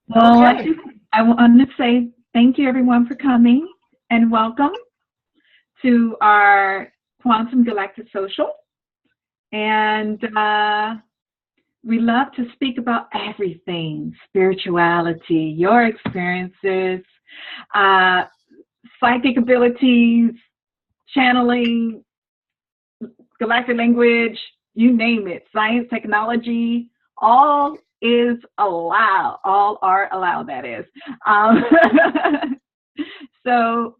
Well, Okay. I want to say thank you everyone for coming and welcome to our Quantum Galactic Social. And we love to speak about everything spirituality, your experiences, uh, psychic abilities, channeling, galactic language, you name it, science, technology, all is allowed. All are allowed, that is. Um, so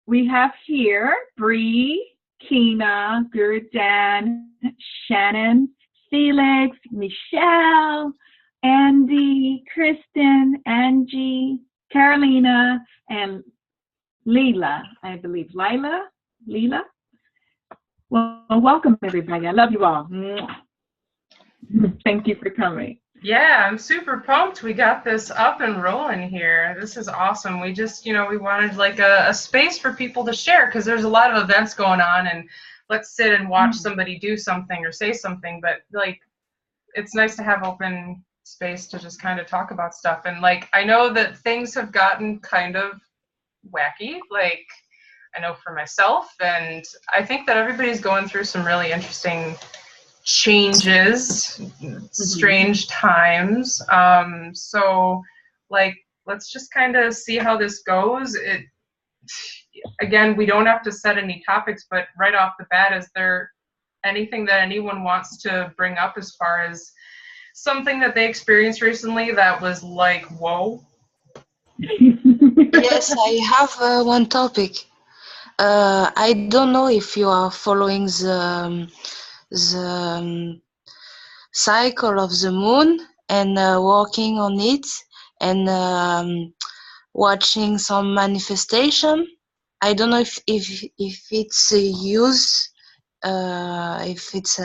we have here Bree, Kina, Gurdan, Shannon, Felix, Michelle, Andy, Kristen, Angie, Carolina, and Leela, I believe. Leela? Well, welcome everybody. I love you all. Thank you for coming. Yeah, I'm super pumped. We got this up and rolling here. This is awesome. We just, we wanted like a space for people to share because there's a lot of events going on and let's sit and watch somebody do something or say something. But like, it's nice to have open space to just kind of talk about stuff. And like, I know that things have gotten kind of wacky. Like, I know for myself, and I think that everybody's going through some really interesting changes, strange times. So like, let's just kind of see how this goes. Again, we don't have to set any topics, but right off the bat, is there anything that anyone wants to bring up as far as something that they experienced recently that was like, whoa? Yes, I have one topic. I don't know if you are following the cycle of the moon and working on it and watching some manifestation. I don't know if it's a use, if it's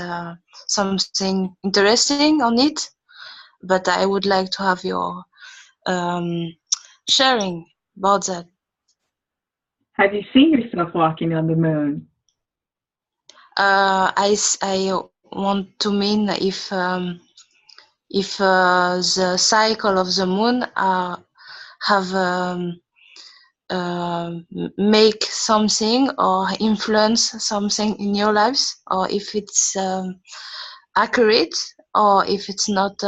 something interesting on it, but I would like to have your um, sharing about that. Have you seen yourself walking on the moon? I want to mean if the cycle of the moon have make something or influence something in your lives, or if it's accurate or if it's not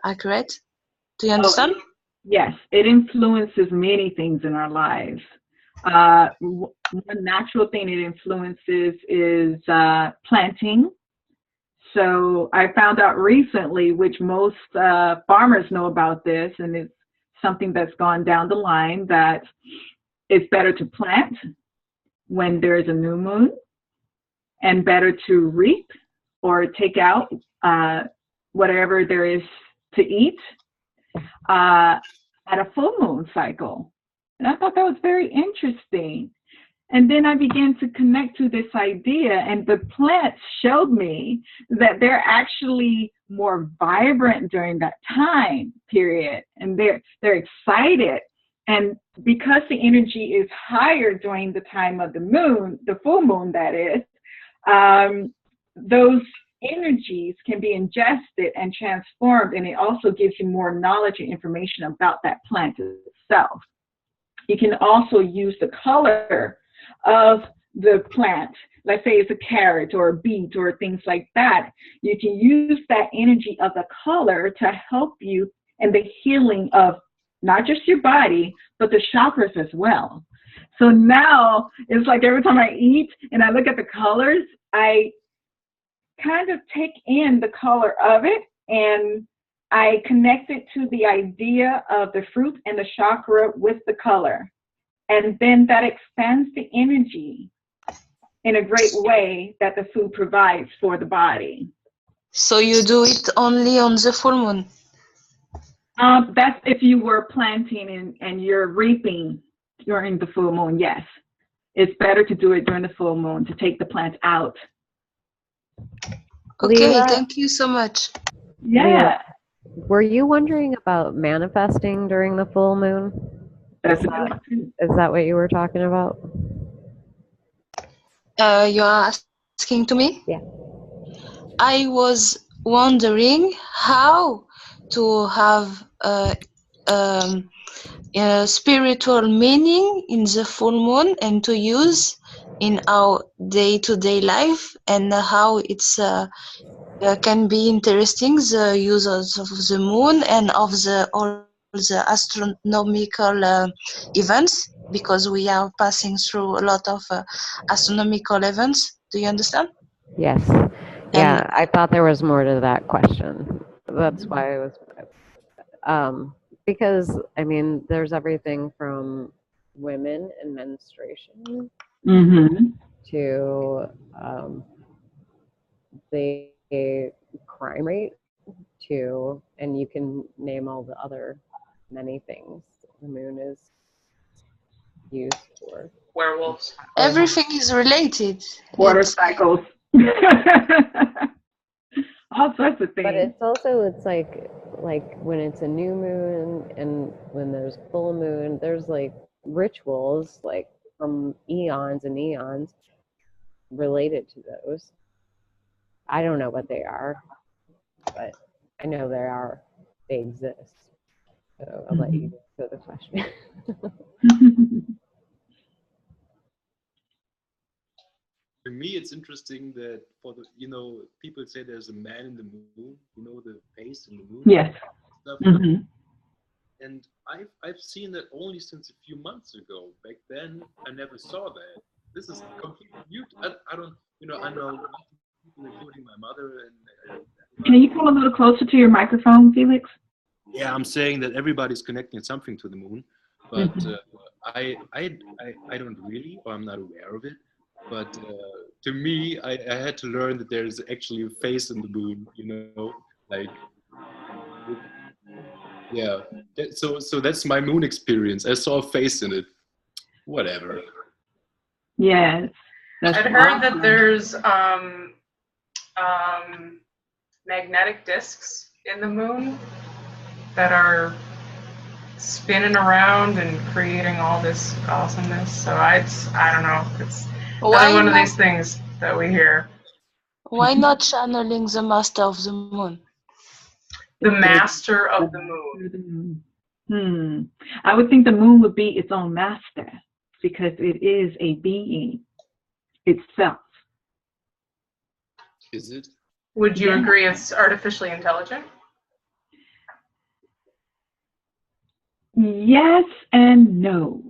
accurate. Do you understand? Yes, it influences many things in our lives. One natural thing it influences is planting. So I found out recently, which most farmers know about this, and it's something that's gone down the line, that it's better to plant when there's a new moon and better to reap or take out whatever there is to eat at a full moon cycle. And I thought that was very interesting. And then I began to connect to this idea, and the plants showed me that they're actually more vibrant during that time period, and they're excited. And because the energy is higher during the time of the moon, the full moon that is, those energies can be ingested and transformed, and it also gives you more knowledge and information about that plant itself. You can also use the color of the plant. Let's say it's a carrot or a beet or things like that. You can use that energy of the color to help you in the healing of not just your body, but the chakras as well. So now it's like every time I eat and I look at the colors, I kind of take in the color of it, and I connect it to the idea of the fruit and the chakra with the color. And then that expands the energy in a great way that the food provides for the body. So you do it only on the full moon? That's if you were planting and you're reaping during the full moon, yes. It's better to do it during the full moon to take the plant out. Okay, Leela, thank you so much. Yeah. Leela, were you wondering about manifesting during the full moon? That's a good one too. Is that what you were talking about? You are asking to me? Yeah. I was wondering how to have spiritual meaning in the full moon and to use in our day-to-day life, and how it's can be interesting, the use of the moon and of all the astronomical events, because we are passing through a lot of astronomical events. Do you understand? Yes. Yeah, I thought there was more to that question. That's why I was, because I mean, there's everything from women and menstruation Mm-hmm. to the crime rate to, and you can name all the other many things the moon is used for. Werewolves. Everything is related. Water cycles. All sorts of But things. it's also, it's like when it's a new moon and when there's full moon, there's like rituals like from eons and eons related to those. I don't know what they are, but I know they exist. So I'll let you answer the question. For me, it's interesting that for the, people say there's a man in the moon, the face in the moon. Yes. Stuff. Mm-hmm. And I've seen that only since a few months ago. Back then, I never saw that. This is completely new. I don't, I know people, including my mother. And Can you come a little closer to your microphone, Felix? yeah, I'm saying that everybody's connecting something to the moon, but I don't really, or I'm not aware of it. But to me, I had to learn that there's actually a face in the moon. Like, yeah. So that's my moon experience. I saw a face in it. Whatever. Yes. I'd heard that there's magnetic discs in the moon that are spinning around and creating all this awesomeness. So I don't know. It's one of these things that we hear. Why not channeling the master of the moon? The master of the moon. I would think the moon would be its own master because it is a being itself. Is it? Would you agree it's artificially intelligent? Yes and no.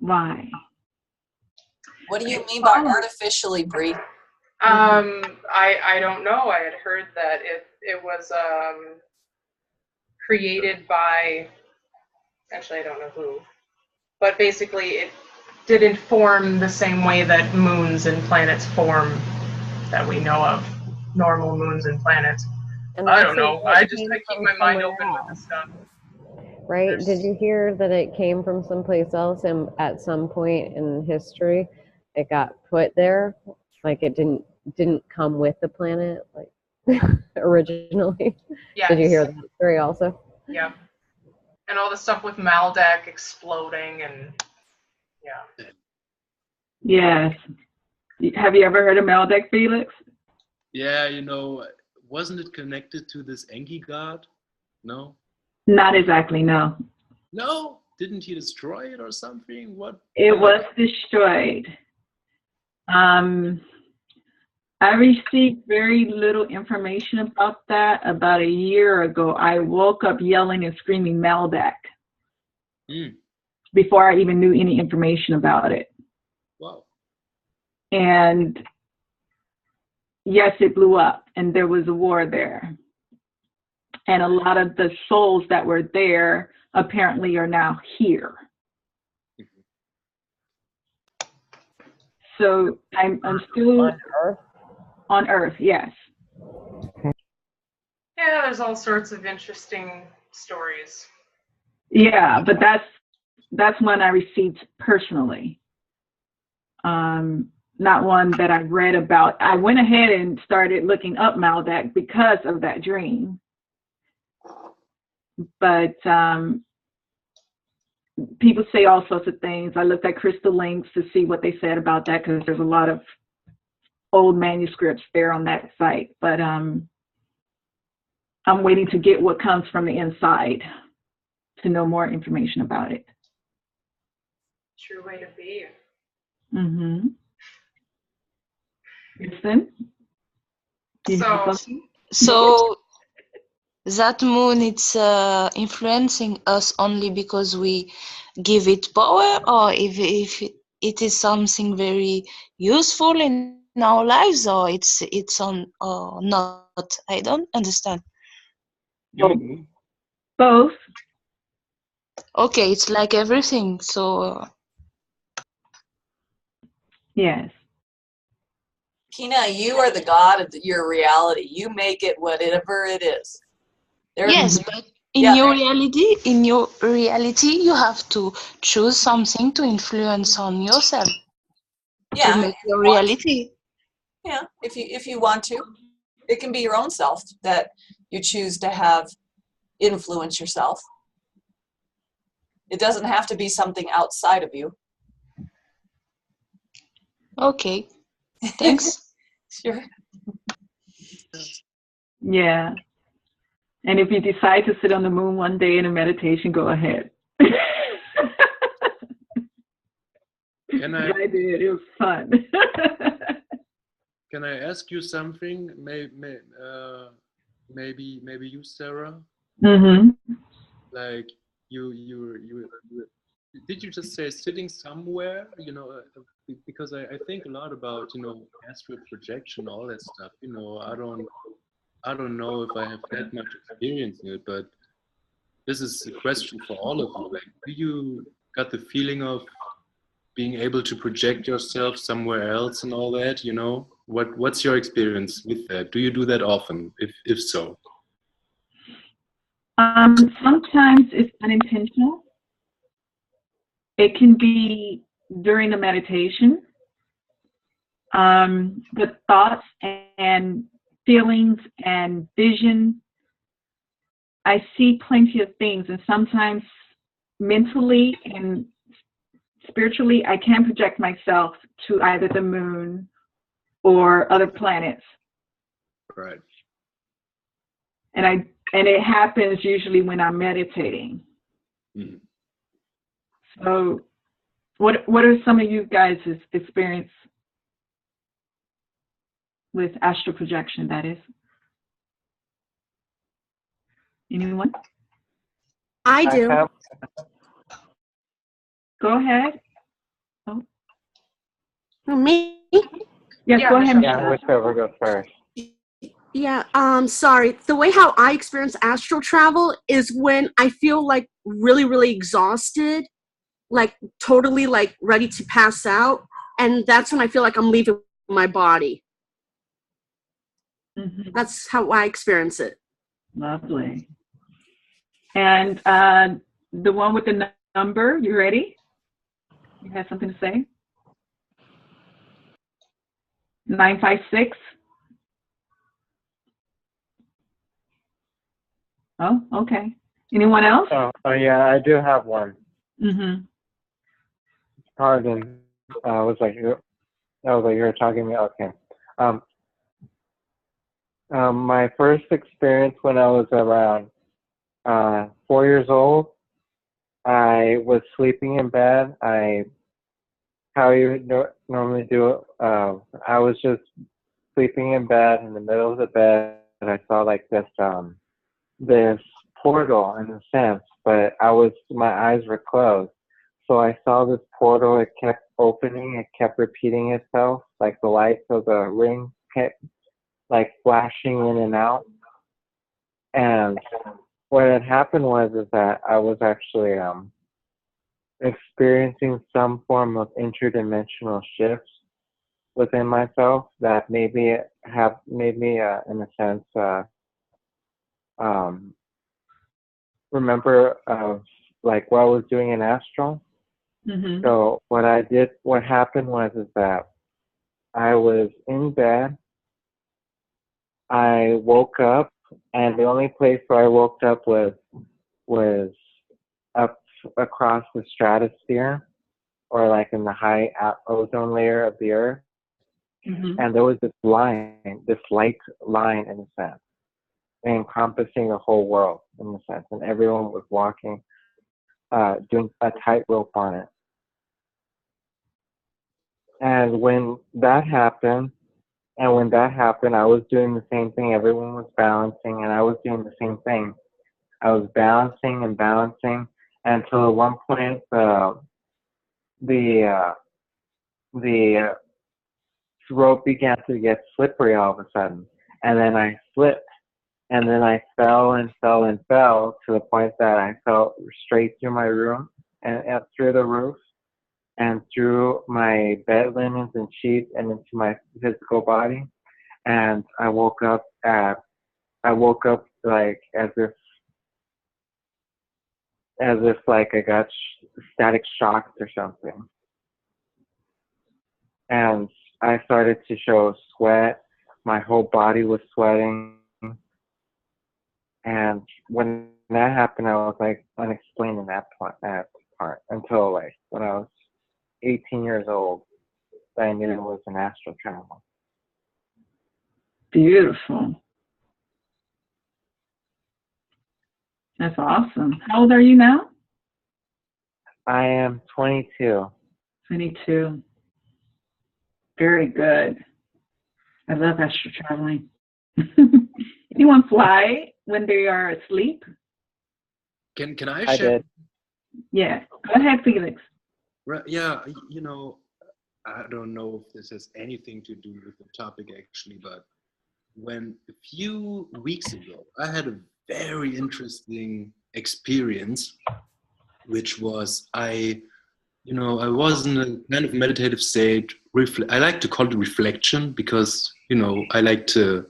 Why? What do you mean by artificially, Bree? I don't know. I had heard that it was created by, actually I don't know who, but basically it didn't form the same way that moons and planets form that we know of, normal moons and planets. And I don't know. I keep my mind open else. with this stuff. Right? Did you hear that it came from someplace else and at some point in history it got put there? Like it didn't come with the planet like originally? Yes. Did you hear that story also? Yeah. And all the stuff with Maldak exploding and yeah. Yes. Have you ever heard of Maldak, Felix? Yeah, wasn't it connected to this Enki god? No? Not exactly, no. No? Didn't he destroy it or something? What? It was destroyed. I received very little information about that. About a year ago, I woke up yelling and screaming Maldak before I even knew any information about it. Wow. And yes, it blew up and there was a war there. And a lot of the souls that were there apparently are now here. So I'm still On Earth? On Earth, yes. Yeah, there's all sorts of interesting stories. Yeah, but that's one I received personally. Not one that I read about. I went ahead and started looking up Maldak because of that dream. But people say all sorts of things. I looked at Crystal Links to see what they said about that because there's a lot of old manuscripts there on that site. But I'm waiting to get what comes from the inside to know more information about it. True way to be. Mm-hmm. Kristen? You have So, something? So that moon, it's influencing us only because we give it power, or if it is something very useful in our lives, or it's on or not. I don't understand. You mean? Both. Okay, it's like everything. So Yes. Kina, you are the god of your reality. You make it whatever it is. There, yes, but yeah, in your reality, you have to choose something to influence on yourself to yeah. make your reality. Yeah, if you want to, it can be your own self that you choose to have influence yourself. It doesn't have to be something outside of you. Okay, thanks. Sure. Yeah. And if you decide to sit on the moon one day in a meditation, go ahead. Can I I did. It was fun. can I ask you something? Maybe you, Sarah. Mm-hmm. Like you did you just say sitting somewhere? Because I think a lot about astral projection, all that stuff. I don't know if I have that much experience in it, but this is a question for all of you. Like, do you got the feeling of being able to project yourself somewhere else and all that? What's your experience with that? Do you do that often? If so. Sometimes it's unintentional. It can be during the meditation. But thoughts and feelings and vision, I see plenty of things, and sometimes mentally and spiritually, I can project myself to either the moon or other planets. Right. And it happens usually when I'm meditating. Mm-hmm. So what are some of you guys' experience with astral projection, that is? Anyone? I do. Go ahead. Oh. Me? Yes, Yeah, go ahead. Michelle. Yeah, whichever goes first. Yeah, sorry. The way how I experience astral travel is when I feel like really, really exhausted, like totally like ready to pass out. And that's when I feel like I'm leaving my body. Mm-hmm. That's how I experience it. Lovely. And the one with the number, you ready? You have something to say? 956. Oh, okay. Anyone else? Oh yeah, I do have one. Mm-hmm. Pardon. I was like you were talking to me. Okay. My first experience when I was around 4 years old, I was sleeping in bed. How you normally do it. I was just sleeping in bed. In the middle of the bed, and I saw like this portal in a sense, but my eyes were closed. So I saw this portal. It kept opening. It kept repeating itself, like the lights of the ring kept like flashing in and out. And what had happened is that I was actually experiencing some form of interdimensional shifts within myself that maybe have made me, in a sense, um, remember of like what I was doing in astral. Mm-hmm. So what happened is that I was in bed. I woke up, and the only place where I woke up was up across the stratosphere, or like in the high ozone layer of the earth. Mm-hmm. And there was this light line in a sense. encompassing the whole world in a sense, and everyone was walking, doing a tightrope on it. And when that happened, I was doing the same thing. Everyone was balancing, and I was doing the same thing. I was balancing and balancing until at one point the rope began to get slippery all of a sudden, and then I slipped, and then I fell and fell and fell to the point that I fell straight through my room and through the roof and through my bed linens and sheets and into my physical body. And I woke up like as if like I got static shocked or something. And I started to show sweat. My whole body was sweating. And when that happened, I was like unexplained in that part until like when I was 18 years old, I knew it was an astral travel. Beautiful. That's awesome. How old are you now? I am 22. 22. Very good. I love astral traveling. Anyone fly when they are asleep? Can I I share? did. Yeah. Go ahead, Felix. Right, yeah, you know, I don't know if this has anything to do with the topic actually, but when a few weeks ago, I had a very interesting experience, which was I was in a kind of meditative state. I like to call it reflection because, I like to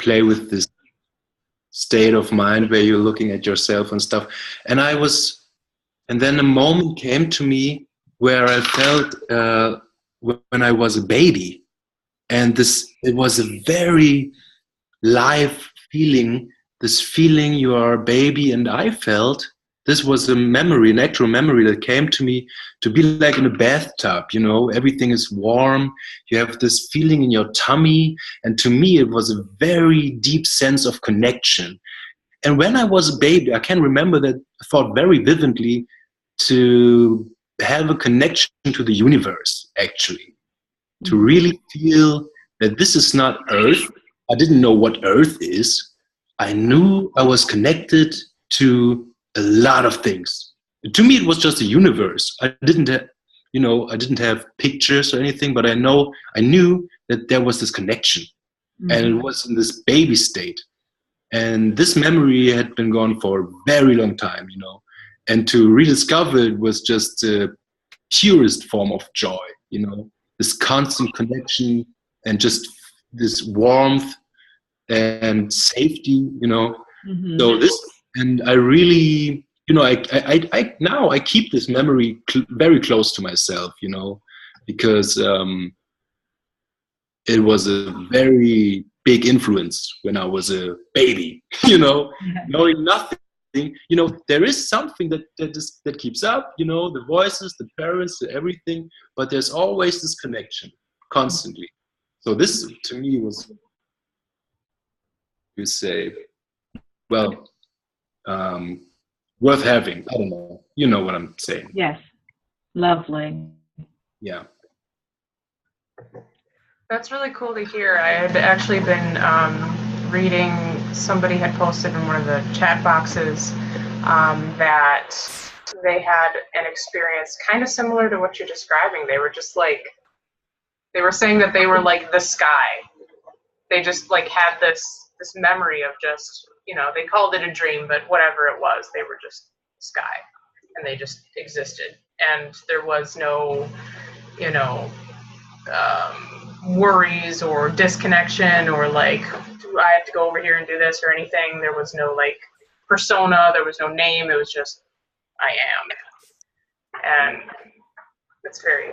play with this state of mind where you're looking at yourself and stuff. And then a moment came to me where I felt when I was a baby. And it was a very live feeling, this feeling you are a baby. And I felt this was an actual memory that came to me to be like in a bathtub, everything is warm. You have this feeling in your tummy. And to me, it was a very deep sense of connection. And when I was a baby, I can remember that I thought very vividly to have a connection to the universe, actually, to really feel that this is not Earth. I didn't know what Earth is. I knew I was connected to a lot of things. To me, it was just a universe. I didn't have pictures or anything, but I knew that there was this connection, and it was in this baby state. And this memory had been gone for a very long time, and to rediscover it was just the purest form of joy, this constant connection and just this warmth and safety, So and I really, I now I keep this memory very close to myself, because it was a very big influence when I was a baby, knowing nothing. There is something that keeps up, the voices, the parents, everything, but there's always this connection constantly. So this to me was, you say, well, worth having. I don't know. You know what I'm saying. Yes. Lovely. Yeah. That's really cool to hear. I had actually been reading, somebody had posted in one of the chat boxes that they had an experience kind of similar to what you're describing. They were just like, they were saying that they were like the sky. They just like had this memory of just, they called it a dream, but whatever it was, they were just the sky, and they just existed. And there was no, worries or disconnection or like, I have to go over here and do this or anything. There was no like persona, there was no name, it was just I am. And it's very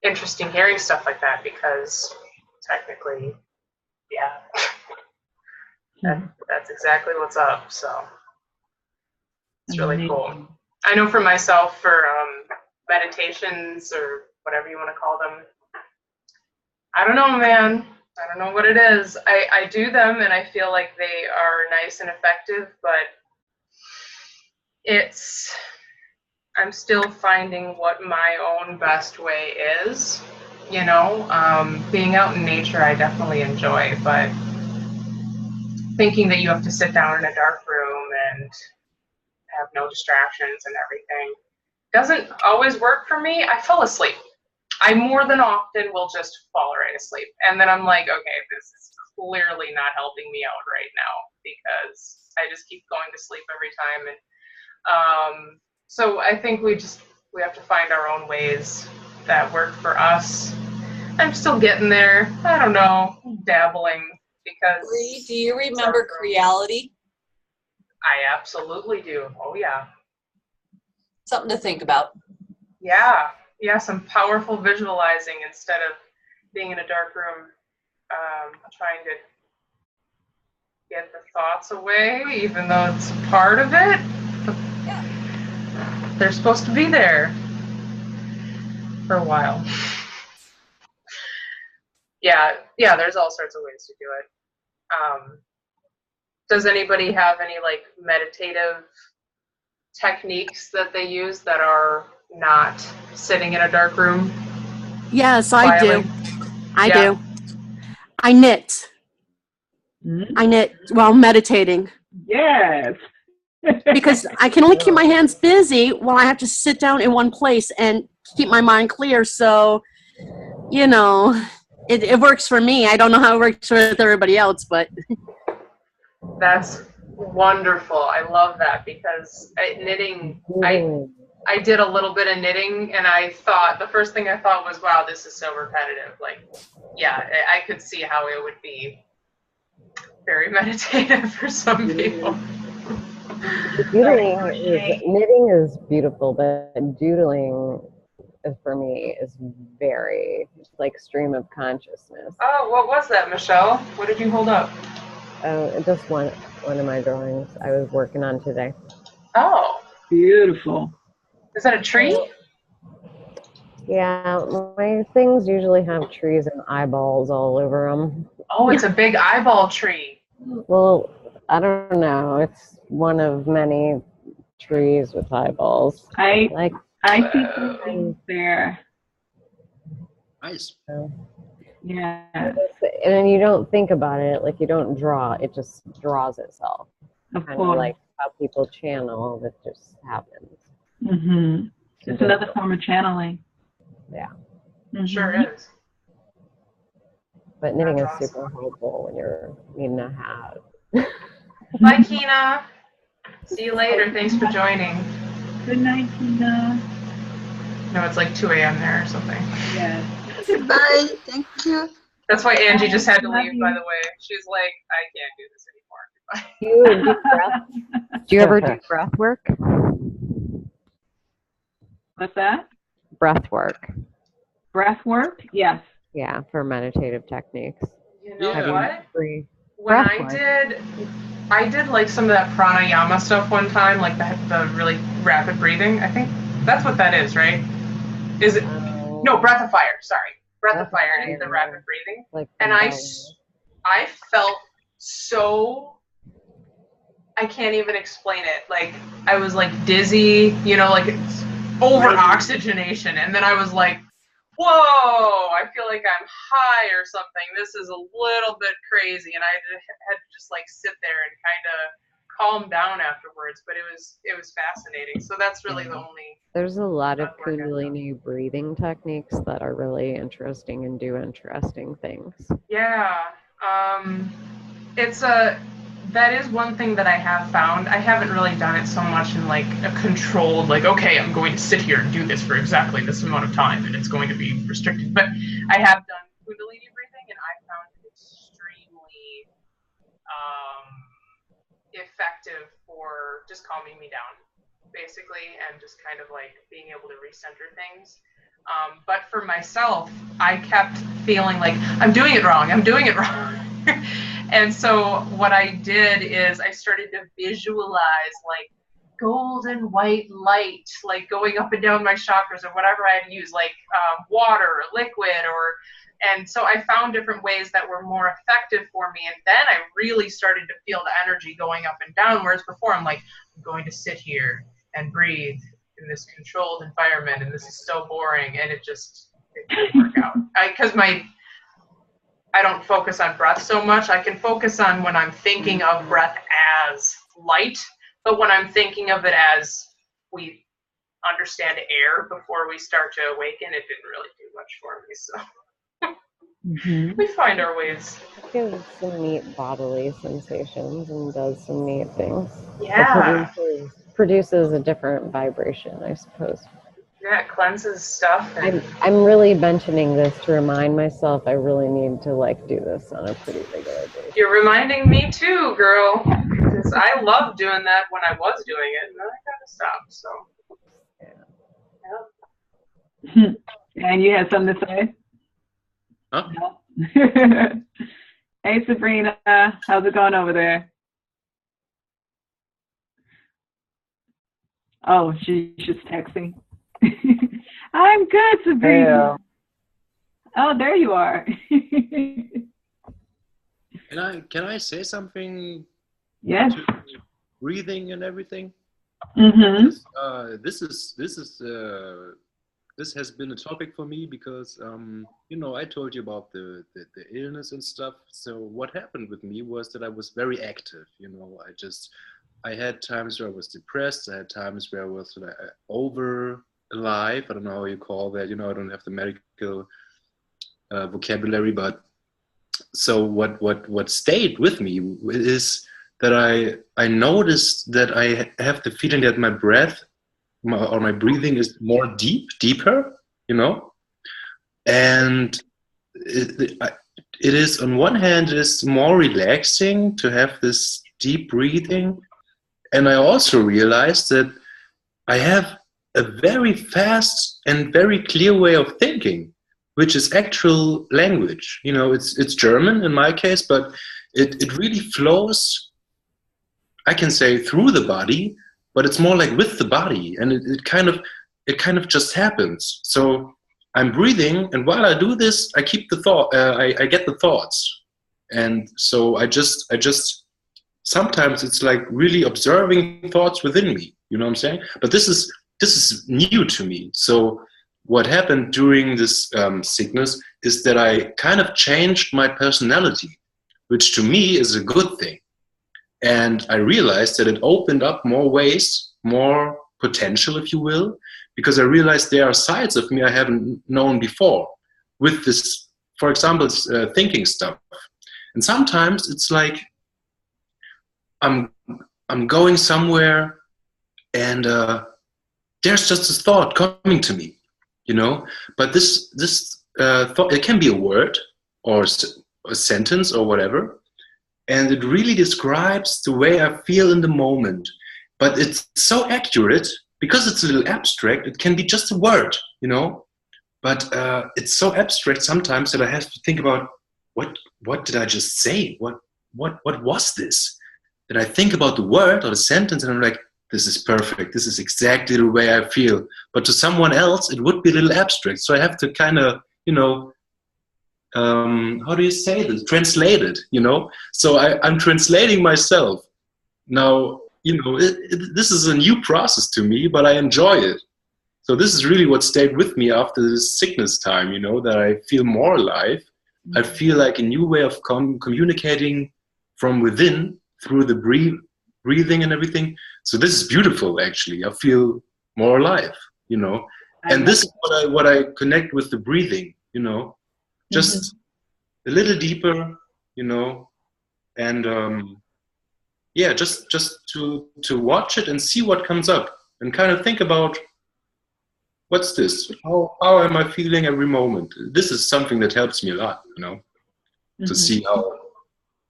interesting hearing stuff like that, because technically, that's exactly what's up. So it's really cool. I know for myself, for meditations or whatever you want to call them, I don't know, man. I don't know what it is. I do them and I feel like they are nice and effective, but I'm still finding what my own best way is. You know, being out in nature, I definitely enjoy, but thinking that you have to sit down in a dark room and have no distractions and everything doesn't always work for me. I fall asleep. I more than often will just fall right asleep. And then I'm like, okay, this is clearly not helping me out right now because I just keep going to sleep every time. And so I think we have to find our own ways that work for us. I'm still getting there. I don't know, dabbling because. Bree, do you remember Creality? I absolutely do. Oh yeah. Something to think about. Yeah. Yeah, some powerful visualizing instead of being in a dark room, trying to get the thoughts away, even though it's part of it. Yeah. They're supposed to be there for a while. Yeah, there's all sorts of ways to do it. Does anybody have any like meditative techniques that they use that are not sitting in a dark room? Yes, I do. Quietly? I Yeah. do. I knit. I knit while meditating Yes. because I can only keep my hands busy while I have to sit down in one place and keep my mind clear. So, you know, it works for me. I don't know how it works with everybody else, but That's wonderful. I love that because knitting, I did a little bit of knitting and the first thing I thought was, wow, this is so repetitive. Like, yeah, I could see how it would be very meditative for some people. Knitting is beautiful, but doodling for me is very like stream of consciousness. Oh, what was that, Michelle? What did you hold up? Just one of my drawings I was working on today. Oh, beautiful. Is that a tree? Yeah, my things usually have trees and eyeballs all over them. Oh, it's a big eyeball tree. Well, I don't know. It's one of many trees with eyeballs. I see some things there. Nice. Yeah. And you don't think about it, like you don't draw, it just draws itself. Of Kind course. of like how people channel, it just happens. Mm-hmm. It's another form of channeling. Yeah. Mm-hmm. Sure is. But knitting is super helpful when you're needing a hat. Bye, Kina. See you later. Thanks for joining. Good night, Kina. No, it's like 2 a.m. there or something. Yes. Bye. Thank you. That's why Angie just had to leave, by the way. She's like, I can't do this anymore. Do you ever do breath work? What's that? Breath work. Breath work? Yes. Yeah, for meditative techniques. You know Yeah. what? Free. When Breath I work. did like some of that pranayama stuff one time, like the really rapid breathing. I think that's what that is, right? Is it? No, breath of fire. Sorry, breath of fire is the rapid breathing. Like and I felt so. I can't even explain it. Like I was like dizzy, you know, like it's over oxygenation, and then I was like, whoa, I feel like I'm high or something. This is a little bit crazy. And I had to just like sit there and kind of calm down afterwards, but it was fascinating. So that's really the only. There's a lot of Kundalini breathing techniques that are really interesting and do interesting things. Yeah. That is one thing that I have found. I haven't really done it so much in like a controlled, like, okay, I'm going to sit here and do this for exactly this amount of time and it's going to be restricted. But I have done Kundalini breathing and I found it extremely effective for just calming me down, basically, and just kind of like being able to recenter things. But for myself, I kept feeling like I'm doing it wrong. And so what I did is I started to visualize like golden white light, like going up and down my chakras or whatever I had used, like water or liquid or And so I found different ways that were more effective for me. And then I really started to feel the energy going up and down. Whereas before I'm like, I'm going to sit here and breathe in this controlled environment. And this is so boring. And it didn't work out. Because I don't focus on breath so much. I can focus on when I'm thinking of breath as light. But when I'm thinking of it as we understand air before we start to awaken, it didn't really do much for me. So. We find our ways. It gives some neat bodily sensations and does some neat things. Yeah. It produces a different vibration, I suppose. Yeah, it cleanses stuff. And I'm really mentioning this to remind myself I really need to like do this on a pretty regular basis. you're reminding me too, girl. Because I loved doing that when I was doing it, and then I gotta stop. So. Yeah. And you had something to say? Huh? No? Hey, Sabrina, how's it going over there? Oh, she's just texting. I'm good, Sabrina. Hey, Oh, there you are. Can I say something Yes. to breathing and everything? Mm-hmm. This has been a topic for me because I told you about the illness and stuff. So what happened with me was that I was very active. I had times where I was depressed. I had times where I was over alive. I don't know how you call that. I don't have the medical vocabulary, but so what stayed with me is that I noticed that I have the feeling that my breath or my breathing is more deeper, and it is, on one hand, it's more relaxing to have this deep breathing, and I also realized that I have a very fast and very clear way of thinking, which is actual language. It's German in my case, but it really flows, I can say, through the body, but it's more like with the body, and it kind of just happens. So I'm breathing, and while I do this, I keep the thought. I get the thoughts, and so I just sometimes it's like really observing thoughts within me. You know what I'm saying? But this is new to me. So what happened during this sickness is that I kind of changed my personality, which to me is a good thing. And I realized that it opened up more ways, more potential, if you will, because I realized there are sides of me I haven't known before with this, for example, thinking stuff. And sometimes it's like I'm going somewhere and there's just this thought coming to me, but this thought, it can be a word or a sentence or whatever. And it really describes the way I feel in the moment. But it's so accurate, because it's a little abstract, it can be just a word, But it's so abstract sometimes that I have to think about, what did I just say? What was this? Then I think about the word or the sentence, and I'm like, this is perfect. This is exactly the way I feel. But to someone else, it would be a little abstract. So I have to kind of, how do you say this? Translate it, So I'm translating myself. Now, this is a new process to me, but I enjoy it. So this is really what stayed with me after this sickness time, that I feel more alive. I feel like a new way of communicating from within through the breathing and everything. So this is beautiful, actually. I feel more alive, And this is what I connect with the breathing, just a little deeper, and just to watch it and see what comes up, and kind of think about, what's this? How am I feeling every moment? This is something that helps me a lot, to see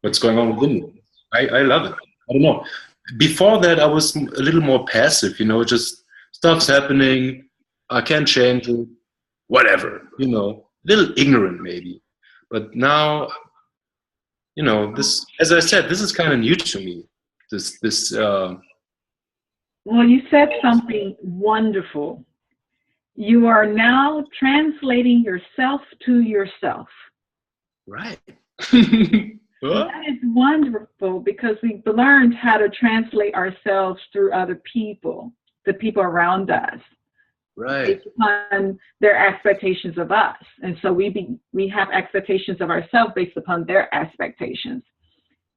what's going on within me. I love it. I don't know. Before that, I was a little more passive, just stuff's happening, I can't change it, whatever, a little ignorant maybe. But now, this, as I said, this is kind of new to me. Well, you said something wonderful. You are now translating yourself to yourself. Right. That is wonderful because we've learned how to translate ourselves through other people, the people around us, Right. based upon their expectations of us. And so we have expectations of ourselves based upon their expectations.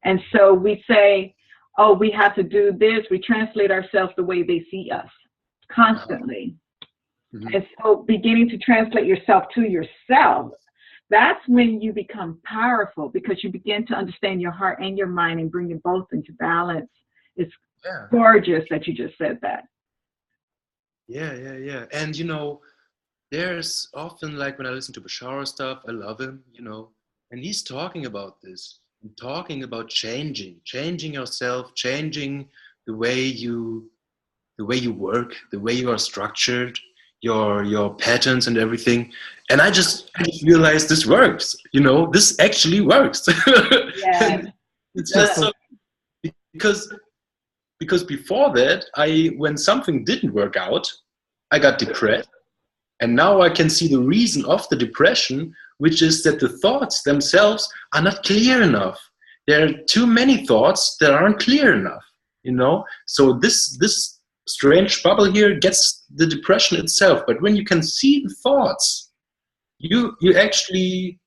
And so we say, oh, we have to do this. We translate ourselves the way they see us constantly. Mhm. And so beginning to translate yourself to yourself, that's when you become powerful because you begin to understand your heart and your mind and bring them both into balance. It's Yeah. gorgeous that you just said that. Yeah. And you know, there's often, like, when I listen to Bashar stuff, I love him, you know, and he's talking about this, and talking about changing yourself, changing the way you work, the way you are structured, your patterns and everything. And I just realized this works, you know, this actually works. Yes. And it's just so, because before that, when something didn't work out, I got depressed. And now I can see the reason of the depression, which is that the thoughts themselves are not clear enough. There are too many thoughts that aren't clear enough, you know? So this strange bubble here gets the depression itself. But when you can see the thoughts, you actually,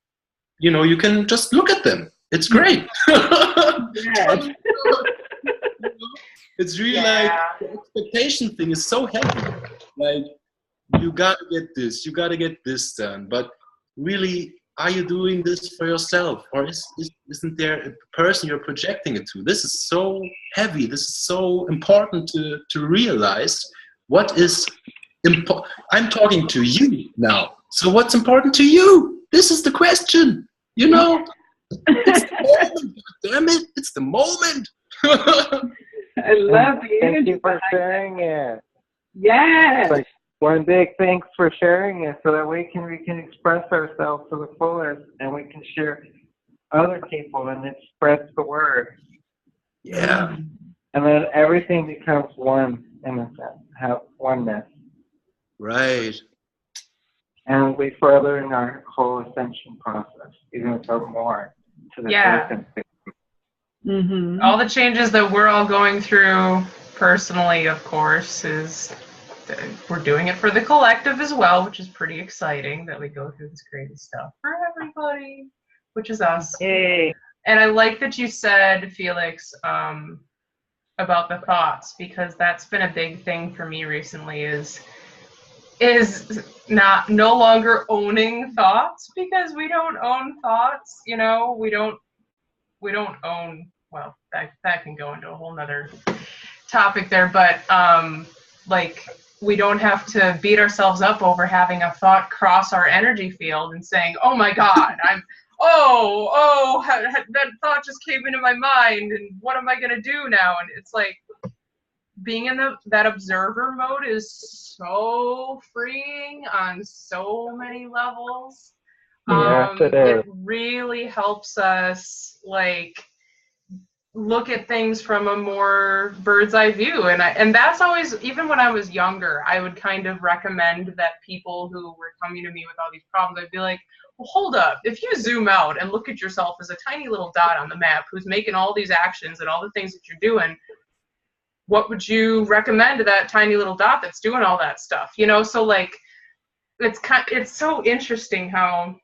you know, you can just look at them. It's great. Yes. It's really Yeah. like the expectation thing is so heavy. Like, you gotta get this, you gotta get this done. But really, are you doing this for yourself? Or isn't there a person you're projecting it to? This is so heavy. This is so important to realize what is important. I'm talking to you now. So what's important to you? This is the question. You know, it's the moment. Damn it, it's the moment. I love the Thank energy you for behind sharing it. Yes. Like, one big thanks for sharing it so that we can express ourselves to the fullest and we can share other people and it spreads the word. Yeah. And then everything becomes one in a sense, have oneness. Right. And we further in our whole ascension process, even go more to the Yeah. earth and Mm-hmm. All the changes that we're all going through personally, of course, is we're doing it for the collective as well, which is pretty exciting that we go through this crazy stuff for everybody, which is us. Yay. And I like that you said, Felix, about the thoughts, because that's been a big thing for me recently is no longer owning thoughts, because we don't own thoughts, you know, we don't own, well, that can go into a whole nother topic there, but like, we don't have to beat ourselves up over having a thought cross our energy field and saying, oh my God, that thought just came into my mind and what am I going to do now? And it's like, being in that observer mode is so freeing on so many levels. Yes, it is. It really helps us, like, look at things from a more bird's eye view. And that's always, even when I was younger, I would kind of recommend that people who were coming to me with all these problems, I'd be like, well, hold up, if you zoom out and look at yourself as a tiny little dot on the map who's making all these actions and all the things that you're doing, what would you recommend to that tiny little dot that's doing all that stuff? You know, so like, it's so interesting how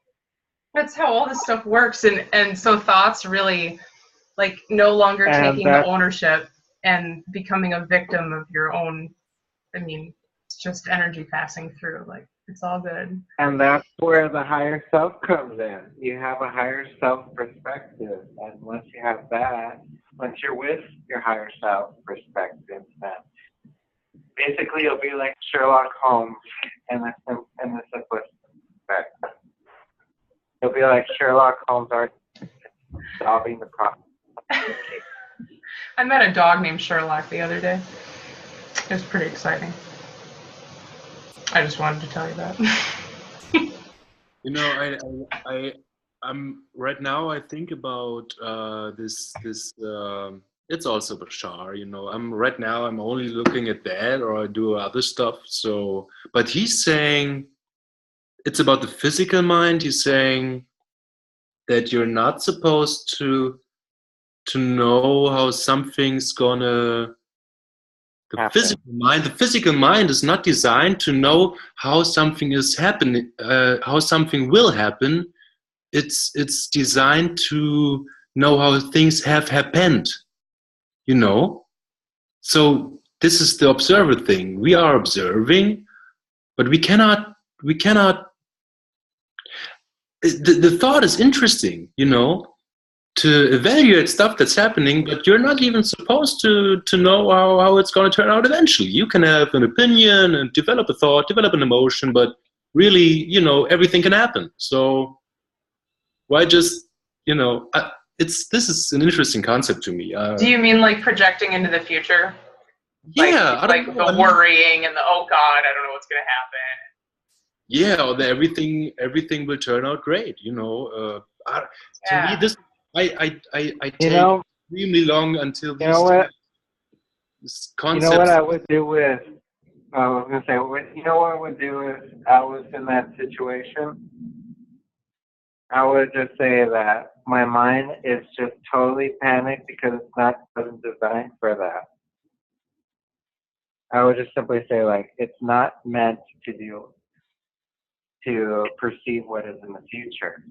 that's how all this stuff works. And so thoughts really, like, no longer taking the ownership and becoming a victim of your own, I mean, it's just energy passing through, like, it's all good. And that's where the higher self comes in. You have a higher self perspective. And once you have that, once you're with your higher self perspective, then basically you'll be like Sherlock Holmes in the simplest respect. You'll be like Sherlock Holmes solving the problem. I met a dog named Sherlock the other day. It was pretty exciting. I just wanted to tell you that. You know, I'm right now. I think about this it's also bizarre, you know. I'm only looking at that, or I do other stuff. So, but he's saying it's about the physical mind. He's saying that you're not supposed to know how something's gonna. Happen. The physical mind is not designed to know how something is happening, how something will happen. It's designed to know how things have happened, you know. So this is the observer thing. We are observing, but we cannot. The thought is interesting, you know, to evaluate stuff that's happening, but you're not even supposed to know how it's going to turn out eventually. You can have an opinion and develop a thought, develop an emotion, but really, you know, everything can happen. So why just, you know, this is an interesting concept to me. Do you mean like projecting into the future? Yeah, I Like don't the know. I mean, worrying and the, oh God, I don't know what's going to happen. yeah, or everything will turn out great. You know, to me, Yeah. this I You take know, extremely long until you know these what? You know what concepts. I would do with, I was gonna say, you know what I would do if I was in that situation? I would just say that my mind is just totally panicked because it's not wasn't designed for that. I would just simply say like it's not meant to perceive what is in the future.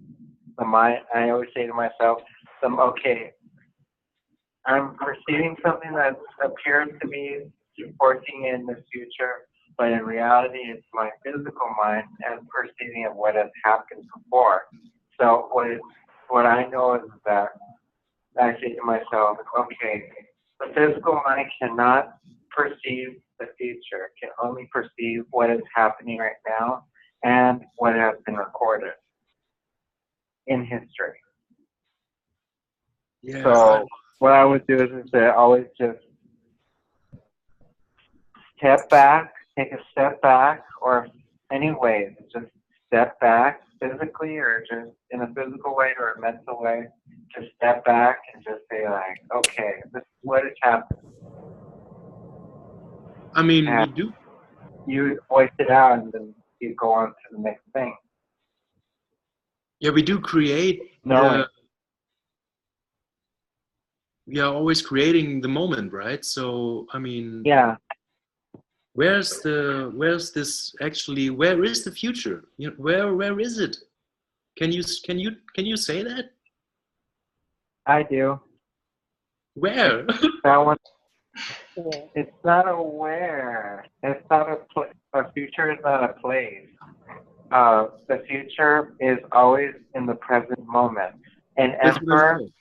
The mind, I always say to myself, okay, I'm perceiving something that appears to be forcing in the future, but in reality, it's my physical mind and perceiving of what has happened before. So what I know is that I say to myself, okay, the physical mind cannot perceive the future, can only perceive what is happening right now and what has been recorded in history. Yeah, So what I would do is to always just step back, take a step back, or any way, just step back physically or just in a physical way or a mental way, just step back and just say like, okay, this is what has happened. I mean, we And do. you voice it out and then you go on to the next thing. Yeah, we do create Knowing. we are always creating the moment, right? So, I mean, Yeah. where's this actually? Where is the future? You know, where is it? Can you say that? I do. Where? That one. Yeah. It's not aware. It's not a future is not a place. The future is always in the present moment. An That's what I emperor, said.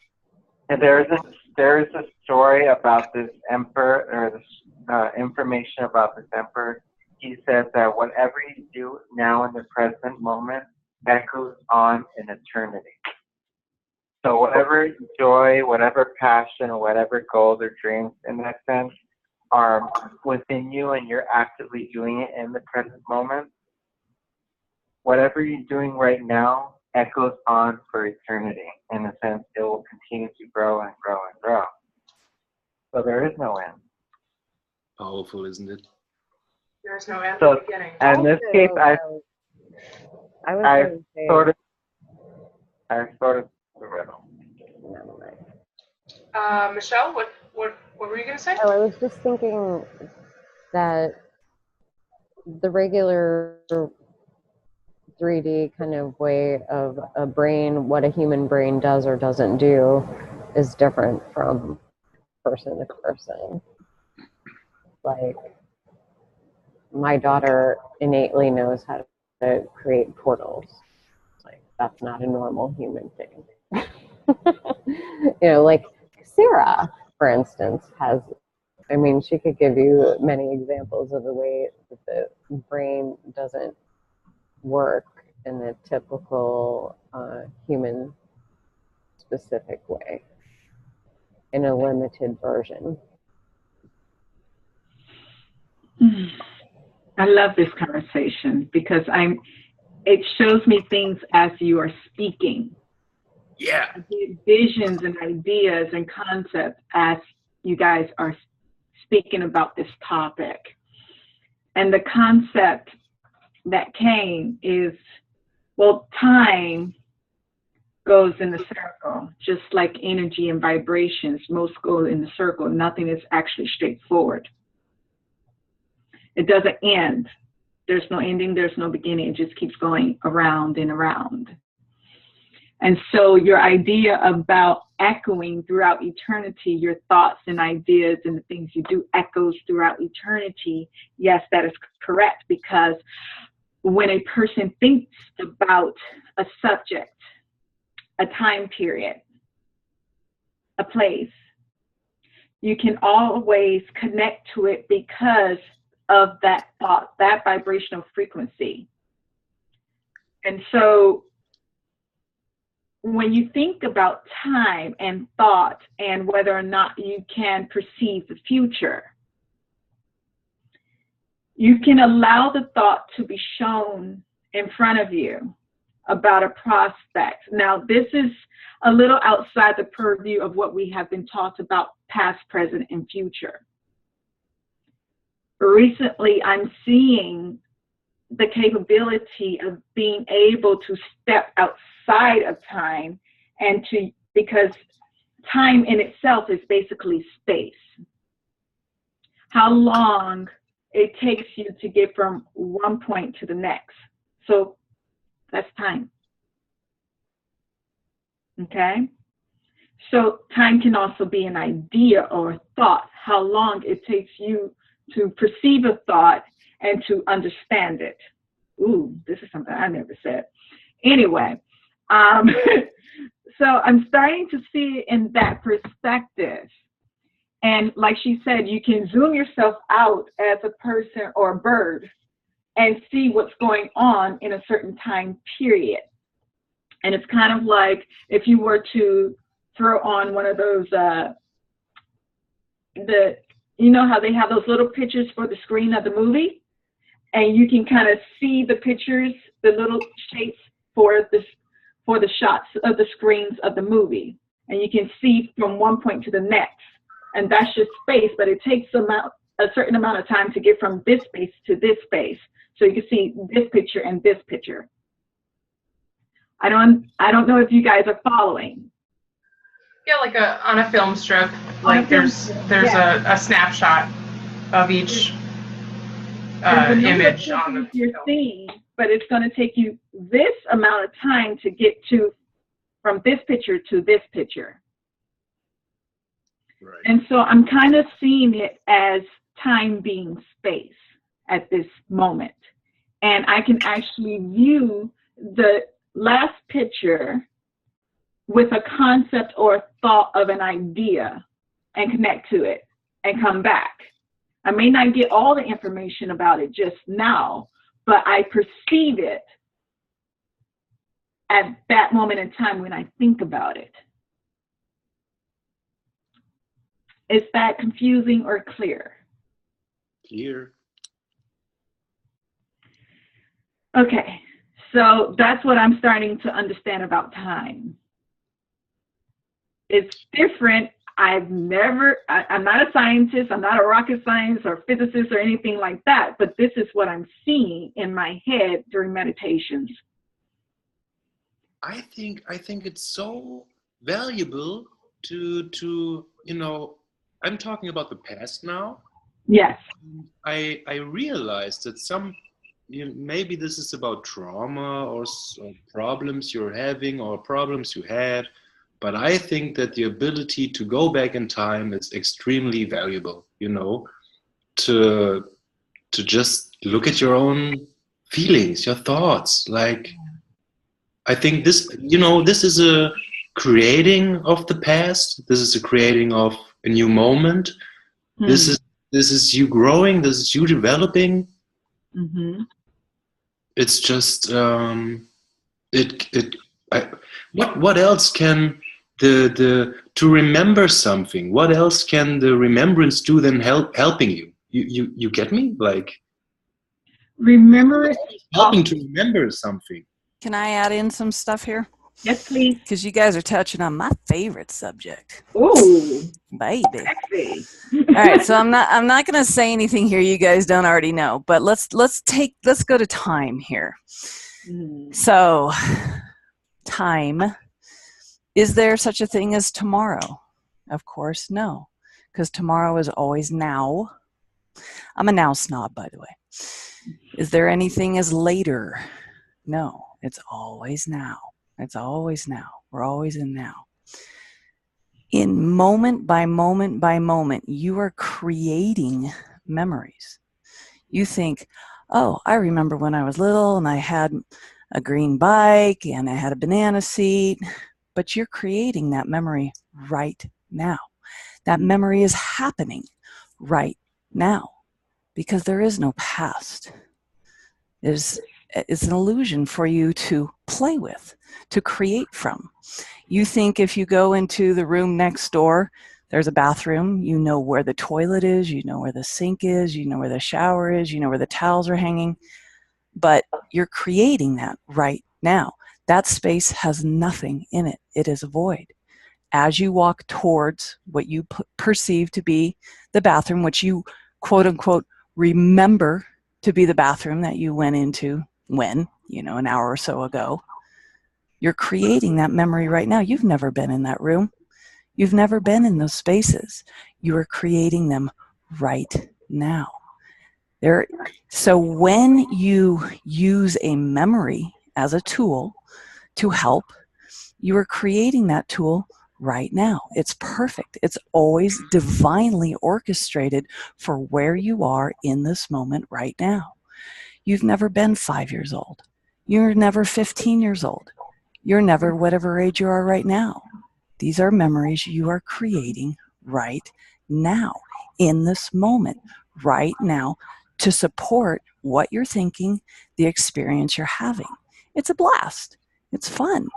and there is a story about this emperor, or this information about this emperor. He said that whatever you do now in the present moment echoes on in eternity. So whatever joy, whatever passion, or whatever goals or dreams in that sense are within you and you're actively doing it in the present moment, whatever you're doing right now echoes on for eternity. In a sense, it will continue to grow and grow and grow. So there is no end. Powerful, isn't it? There's no end So, to beginning. in this case, I was sort going of the riddle. never mind. Michelle, what were you gonna say? Oh, I was just thinking that the regular 3D kind of way of a brain, what a human brain does or doesn't do, is different from person to person. Like, my daughter innately knows how to create portals. Like, that's not a normal human thing. You know, like Sarah, for instance, has, I mean, she could give you many examples of the way that the brain doesn't work in the typical human specific way, in a limited version. I love this conversation because it shows me things as you are speaking. Yeah. I get visions and ideas and concepts as you guys are speaking about this topic. And the concept that came is, well, time goes in the circle, just like energy and vibrations. Most go in the circle. Nothing is actually straightforward. It doesn't end. There's no ending, there's no beginning. It just keeps going around and around. And so your idea about echoing throughout eternity, your thoughts and ideas and the things you do echoes throughout eternity, yes, that is correct, because when a person thinks about a subject, a time period, a place, you can always connect to it because of that thought, that vibrational frequency. And so when you think about time and thought and whether or not you can perceive the future, you can allow the thought to be shown in front of you about a prospect. Now, this is a little outside the purview of what we have been taught about past, present, and future. Recently, I'm seeing the capability of being able to step outside of time and to, because time in itself is basically space. How long it takes you to get from one point to the next. So that's time. Okay? So time can also be an idea or a thought, how long it takes you to perceive a thought and to understand it. Ooh, this is something I never said. Anyway, so I'm starting to see it in that perspective. And like she said, you can zoom yourself out as a person or a bird and see what's going on in a certain time period. And it's kind of like if you were to throw on one of those, you know how they have those little pictures for the screen of the movie? And you can kind of see the pictures, the little shapes for the shots of the screens of the movie. And you can see from one point to the next. And that's just space, but it takes a certain amount of time to get from this space to this space. So you can see this picture and this picture. I don't know if you guys are following. Yeah, like on a film strip. Like there's a snapshot of each image on the you're seeing, but it's going to take you this amount of time to get to from this picture to this picture. Right. And so I'm kind of seeing it as time being space at this moment. And I can actually view the last picture with a concept or a thought of an idea and connect to it and come back. I may not get all the information about it just now, but I perceive it at that moment in time when I think about it. Is that confusing or clear? Clear. Okay, so that's what I'm starting to understand about time. It's different. I'm not a scientist, I'm not a rocket scientist or physicist or anything like that, but this is what I'm seeing in my head during meditations. I think it's so valuable to I'm talking about the past now. Yes. I realized that maybe this is about trauma or problems you're having or problems you had, but I think that the ability to go back in time is extremely valuable, to just look at your own feelings, your thoughts. Like, I think this is a creating of the past. This is a creating of a new moment. This is you growing. This is you developing. Mm-hmm. It's just what else can to remember something? What else can the remembrance do than helping you? You get me? Like remember helping to remember something. Can I add in some stuff here? Yes, please. Because you guys are touching on my favorite subject. Ooh, Baby. sexy. All right, so I'm not going to say anything here you guys don't already know, but let's go to time here. So, time. Is there such a thing as tomorrow? Of course, no, because tomorrow is always now. I'm a now snob, by the way. Is there anything as later? No, it's always now. It's always now. We're always in now. In moment by moment by moment, you are creating memories. You think, oh, I remember when I was little and I had a green bike and I had a banana seat, but you're creating that memory right now. That memory is happening right now because there is no past. It's an illusion for you to play with, to create from. You think if you go into the room next door, there's a bathroom, you know where the toilet is, you know where the sink is, you know where the shower is, you know where the towels are hanging, but you're creating that right now. That space has nothing in it. It is a void. As you walk towards what you perceive to be the bathroom, which you quote unquote remember to be the bathroom that you went into an hour or so ago, you're creating that memory right now. You've never been in that room. You've never been in those spaces. You are creating them right now. So when you use a memory as a tool to help, you are creating that tool right now. It's perfect. It's always divinely orchestrated for where you are in this moment right now. You've never been 5 years old. You're never 15 years old. You're never whatever age you are right now. These are memories you are creating right now, in this moment, right now, to support what you're thinking, the experience you're having. It's a blast. It's fun.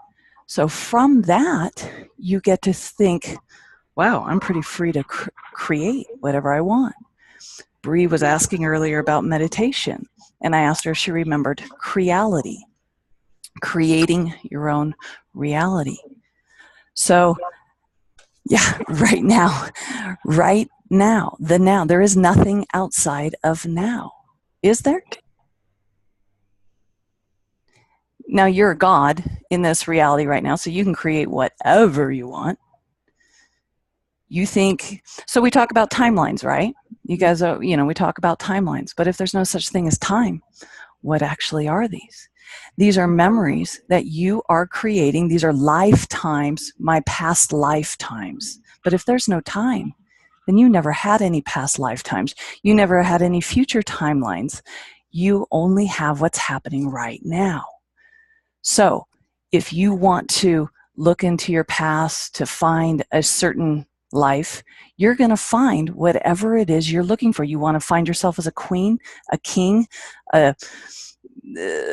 So from that, you get to think, wow, I'm pretty free to create whatever I want. Bree was asking earlier about meditation, and I asked her if she remembered creality, creating your own reality. So, yeah, right now, the now. There is nothing outside of now. Is there? Now, you're a God in this reality right now, so you can create whatever you want. You think, so we talk about timelines, right? You guys are, we talk about timelines, but if there's no such thing as time, what actually are these? These are memories that you are creating. These are lifetimes, my past lifetimes. But if there's no time, then you never had any past lifetimes. You never had any future timelines. You only have what's happening right now. So if you want to look into your past to find a certain life, you're going to find whatever it is you're looking for. You want to find yourself as a queen, a king, a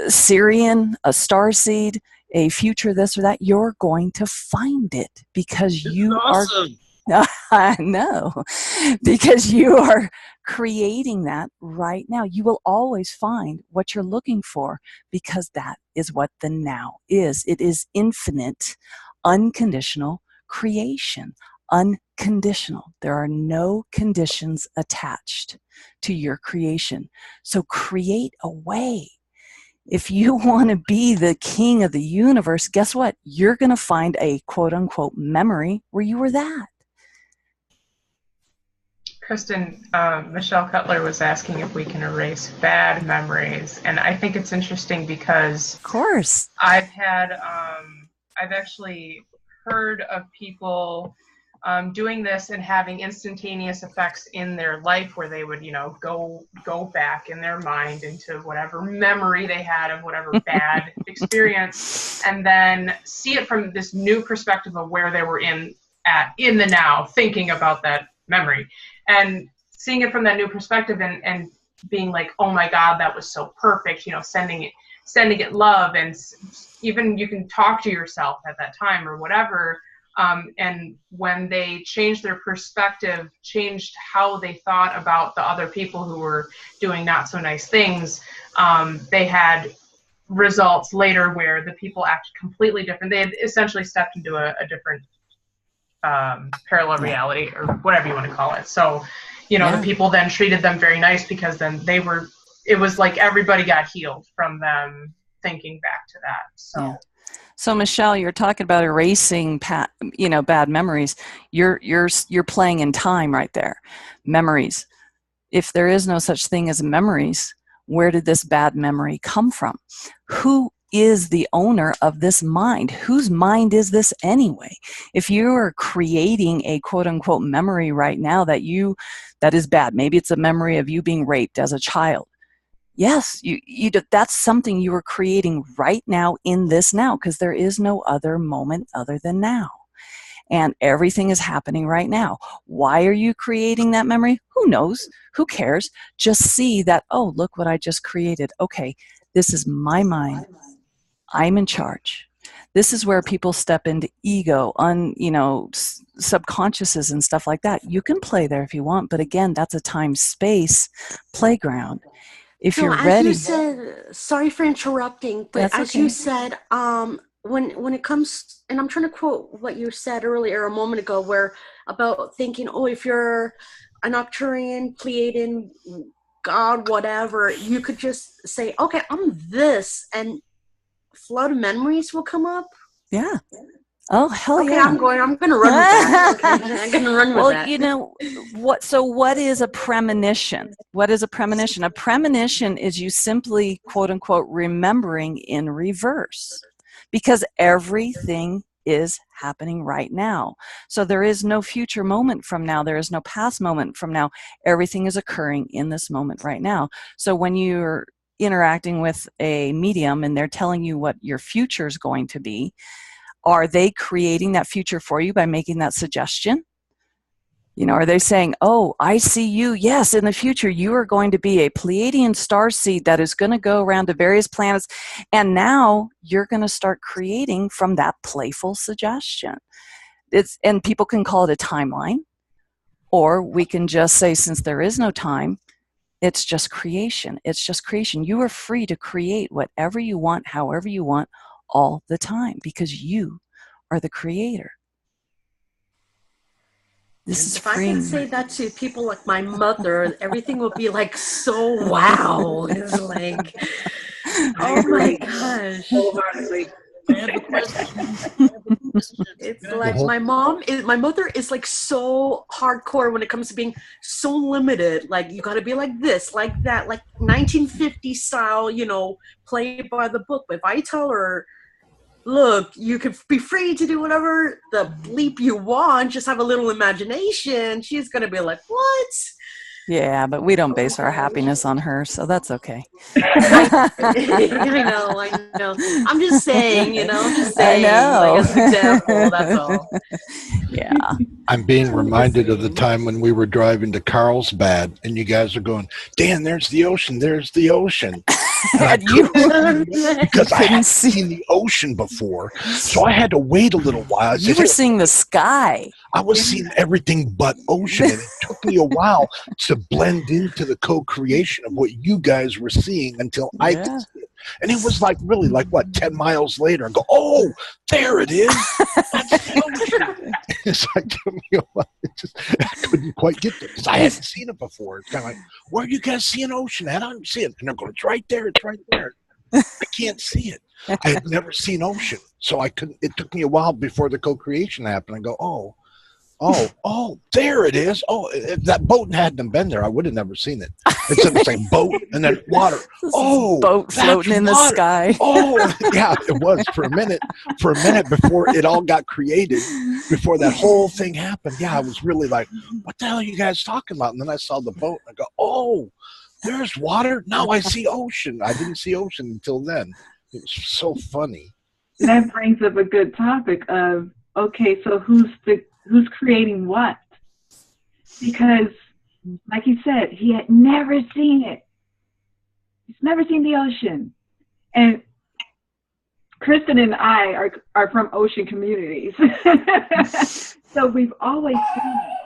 Syrian, a starseed, a future this or that. You're going to find it because you awesome. I know, because you are creating that right now. You will always find what you're looking for because that is what the now is. It is infinite, unconditional creation. Unconditional. There are no conditions attached to your creation. So create a way. If you want to be the king of the universe, guess what? You're going to find a quote-unquote memory where you were that. Kristen, Michelle Cutler was asking if we can erase bad memories, and I think it's interesting because, of course, I've actually heard of people doing this and having instantaneous effects in their life, where they would, go back in their mind into whatever memory they had of whatever bad experience, and then see it from this new perspective of where they were in the now, thinking about that memory. And seeing it from that new perspective and being like, oh my God, that was so perfect, sending it love. And even you can talk to yourself at that time or whatever. And when they changed their perspective, changed how they thought about the other people who were doing not so nice things, they had results later where the people act completely different. They had essentially stepped into a different parallel reality, or whatever you want to call it. So, you know, the people then treated them very nice, because then it was like everybody got healed from them thinking back to that. So. So Michelle, you're talking about erasing, bad memories. You're playing in time right there. Memories. If there is no such thing as memories, where did this bad memory come from? Who is the owner of this mind? Whose mind is this anyway? If you are creating a quote unquote memory right now that is bad, maybe it's a memory of you being raped as a child. Yes, that's something you are creating right now in this now, because there is no other moment other than now. And everything is happening right now. Why are you creating that memory? Who knows? Who cares? Just see that, oh, look what I just created. Okay, this is my mind. I'm in charge. This is where people step into ego, subconsciouses and stuff like that. You can play there if you want, but again, that's a time-space playground. If you're ready. You said, sorry for interrupting, but you said, when it comes, and I'm trying to quote what you said earlier a moment ago, where about thinking, oh, if you're an Arcturian, Pleiadian, God, whatever, you could just say, okay, I'm this, and flood of memories will come up. Yeah. Oh, hell okay, yeah. I'm going to run with that. Okay, I'm going to run with that. Well, you know, what is a premonition? What is a premonition? A premonition is you simply, quote unquote, remembering in reverse, because everything is happening right now. So there is no future moment from now. There is no past moment from now. Everything is occurring in this moment right now. So when you're interacting with a medium and they're telling you what your future is going to be, are they creating that future for you by making that suggestion? You know, are they saying, oh, I see you. Yes, in the future, you are going to be a Pleiadian starseed that is going to go around to various planets. And now you're going to start creating from that playful suggestion. And people can call it a timeline, or we can just say, since there is no time, it's just creation. It's just creation. You are free to create whatever you want, however you want, all the time, because you are the creator. This is freeing. If I could say that to people like my mother, everything would be like so wow. It's like, oh my gosh. Wholeheartedly. It's like my mother is like so hardcore when it comes to being so limited. Like, you got to be like this, like that, like 1950 style, you know, play by the book. But if I tell her, look, you can be free to do whatever the bleep you want, just have a little imagination, she's going to be like, what? Yeah, but we don't base our happiness on her, so that's okay. I know. I'm just saying, you know, I know. like, as an example, that's all. Yeah. I'm being reminded of the time when we were driving to Carlsbad, and you guys are going, Dan, there's the ocean, there's the ocean. Because I hadn't seen the ocean before, so I had to wait a little while. You were seeing the sky. I was seeing everything but ocean, and it took me a while to blend into the co-creation of what you guys were seeing until I could see it. And it was like, really, like, what, 10 miles later, I go, oh, there it is. That's the ocean. It's like, took me a while. I couldn't quite get there because I hadn't seen it before. It's kind of like, where do you guys see an ocean at? I don't see it. And they're going, it's right there. It's right there. I can't see it. I had never seen ocean. So I couldn't. It took me a while before the co-creation happened. I go, oh, there it is. Oh, if that boat hadn't been there, I would have never seen it. It's the same boat and then water. Oh, boat floating in the sky. Oh, yeah, it was for a minute before it all got created, before that whole thing happened. Yeah, I was really like, what the hell are you guys talking about? And then I saw the boat and I go, oh, there's water. Now I see ocean. I didn't see ocean until then. It was so funny. That brings up a good topic of, okay, so who's creating what? Because, like you said, he had never seen it. He's never seen the ocean. And Kristen and I are from ocean communities. So we've always seen it.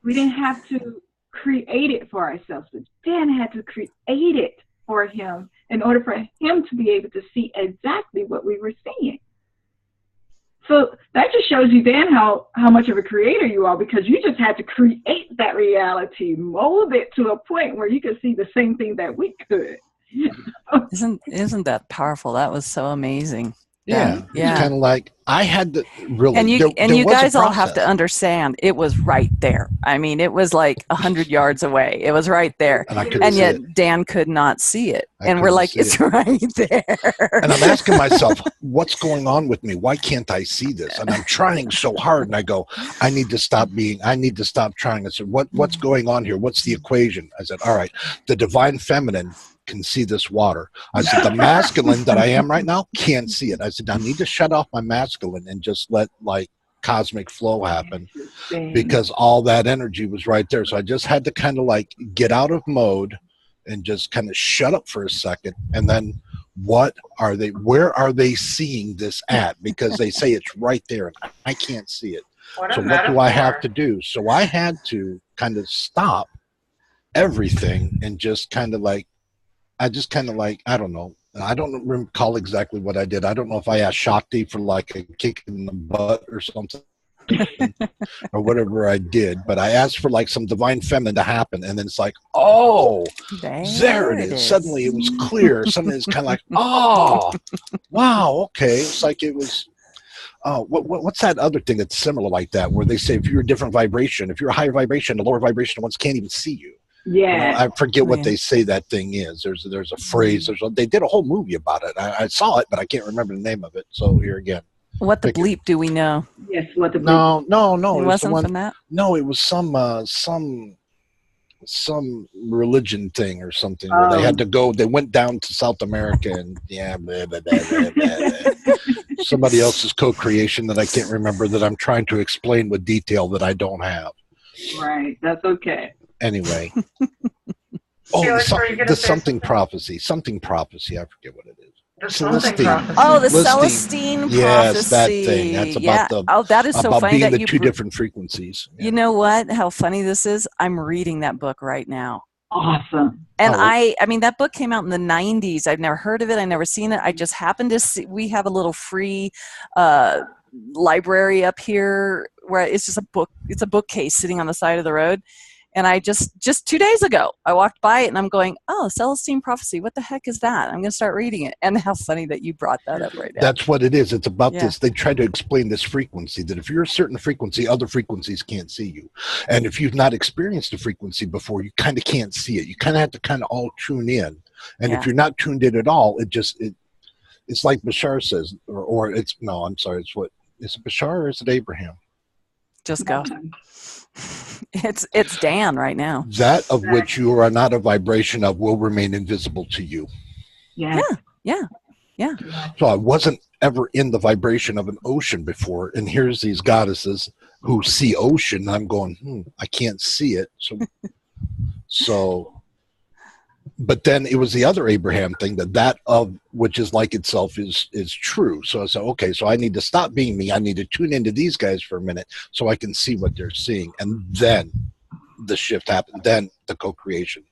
We didn't have to create it for ourselves, but Dan had to create it for him in order for him to be able to see exactly what we were seeing. So that just shows you then how much of a creator you are, because you just had to create that reality, mold it to a point where you could see the same thing that we could. Isn't that powerful? That was so amazing. Yeah, Yeah. it's kind of like I had to really. And you there you was a guys all have to process. understand, it was right there. I mean, it was like 100 yards away. It was right there, And I couldn't and see yet it. Dan could not see it. I And we're couldn't like, see it's it. right there. And I'm asking myself, what's going on with me? Why can't I see this? And I'm trying so hard, and I go, I need to stop trying. I said, what's going on here? What's the equation? I said, all right, the divine feminine can see this water. I said, the masculine that I am right now can't see it. I said, I need to shut off my masculine and just let like cosmic flow happen, because all that energy was right there. So I just had to kind of like get out of mode and just kind of shut up for a second. And then where are they seeing this at? Because they say it's right there and I can't see it. What So a what do I have metaphor. to do? So I had to kind of stop everything and just kind of like, I don't know. I don't recall exactly what I did. I don't know if I asked Shakti for like a kick in the butt or something or whatever I did, but I asked for like some divine feminine to happen. And then it's like, oh, there it is. Suddenly it was clear. Suddenly it's kind of like, oh, wow. Okay. It's like it was, what's that other thing that's similar like that, where they say if you're a different vibration, if you're a higher vibration, the lower vibration ones can't even see you. Yeah. I forget what they say that thing is. There's a phrase. They did a whole movie about it. I saw it, but I can't remember the name of it. So here again. What the bleep do we know? Yes, what the bleep. No. It wasn't from that? No, it was some religion thing or something where they had to go. They went down to South America and blah, blah, blah, blah, blah. Somebody else's co-creation that I can't remember, that I'm trying to explain with detail that I don't have. Right. That's okay. Anyway. Felix, were you gonna say something prophecy. Something prophecy. I forget what it is. The something prophecy. Oh, the Celestine. Celestine Yes, prophecy. that thing. That's about that is so about funny being that the you two different frequencies. You know what? How funny this is. I'm reading that book right now. Awesome. And I mean, that book came out in the 90s. I've never heard of it. I've never seen it. I just happened to see, we have a little free library up here where it's just it's a bookcase sitting on the side of the road. And I just 2 days ago, I walked by it and I'm going, oh, Celestine Prophecy, what the heck is that? I'm going to start reading it. And how funny that you brought that up right now. That's what it is. It's about this. They try to explain this frequency, that if you're a certain frequency, other frequencies can't see you. And if you've not experienced a frequency before, you kind of can't see it. You kind of have to kind of all tune in. And if you're not tuned in at all, it's like Bashar says, or it's, no, I'm sorry. It's what, is it Bashar or is it Abraham? Just go. It's Dan right now. That of which you are not a vibration of will remain invisible to you. Yeah. So I wasn't ever in the vibration of an ocean before, and here's these goddesses who see ocean. And I'm going, I can't see it. So, but then it was the other Abraham thing, that of which is like itself is true. So I said, okay, so I need to stop being me. I need to tune into these guys for a minute so I can see what they're seeing. And then the shift happened. Then the co-creation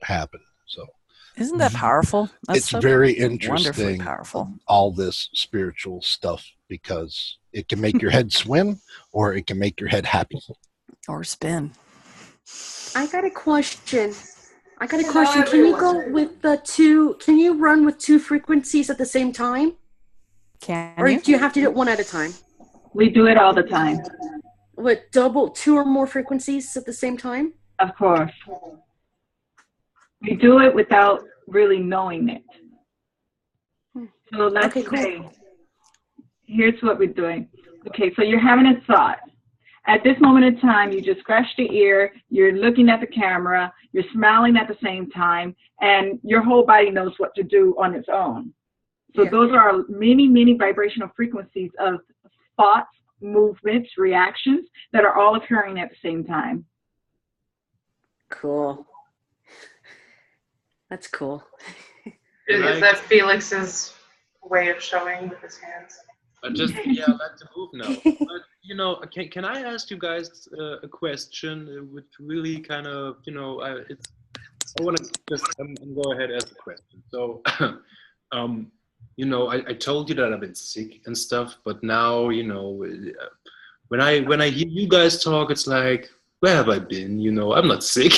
happened. So isn't that powerful? That's it's so very wonderfully interesting, powerful. all this spiritual stuff, because it can make your head swim or it can make your head happy. Or spin. I got a question. Can you go with can you run with two frequencies at the same time? Or do you have to do it one at a time? We do it all the time. What, double, two or more frequencies at the same time? Of course. We do it without really knowing it. So let's say, here's what we're doing. Okay, so you're having a thought. At this moment in time, you just scratch the ear, you're looking at the camera, you're smiling at the same time, and your whole body knows what to do on its own. So those are many, many vibrational frequencies of thoughts, movements, reactions that are all occurring at the same time. Cool. That's cool. Is that Felix's way of showing with his hands? I like to move now. But, can I ask you guys a question which really kind of, want to just go ahead and ask a question. So, you know, I told you that I've been sick and stuff, but now, you know, when I hear you guys talk, it's like, where have I been? You know, I'm not sick,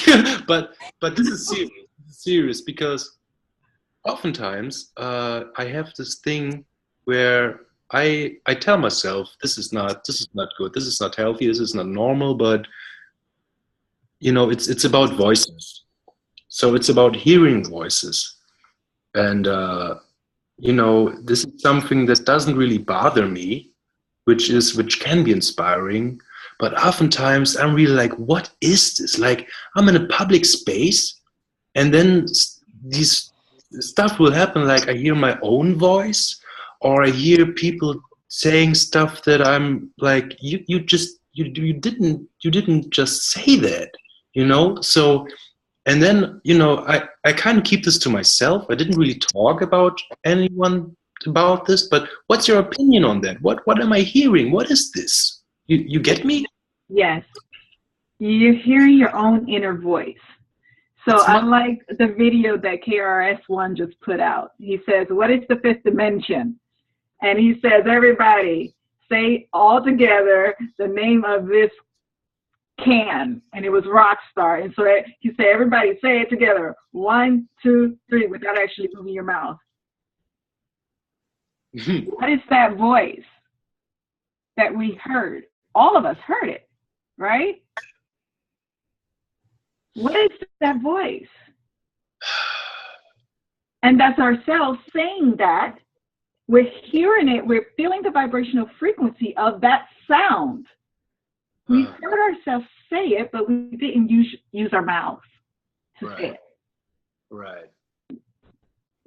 but this is serious. This is serious because oftentimes I have this thing where I tell myself this is not good, this is not healthy, this is not normal, but you know, it's about voices. So it's about hearing voices, and you know, this is something that doesn't really bother me, which can be inspiring. But oftentimes I'm really like, what is this? Like, I'm in a public space, and then these stuff will happen. Like I hear my own voice, or I hear people saying stuff that I'm like, you didn't just say that, you know. So, and then, you know, I kind of keep this to myself. I didn't really talk about anyone about this, but what's your opinion on that? What am I hearing? What is this? You get me? Yes. You're hearing your own inner voice. So I like the video that KRS-One just put out. He says, what is the fifth dimension? And he says, everybody say all together the name of this can, and it was Rockstar. And so he said, everybody say it together. 1, 2, 3, without actually moving your mouth. What is that voice that we heard? All of us heard it, right? What is that voice? And that's ourselves saying that. We're hearing it. We're feeling the vibrational frequency of that sound. We heard ourselves say it, but we didn't use our mouths to say it. Right.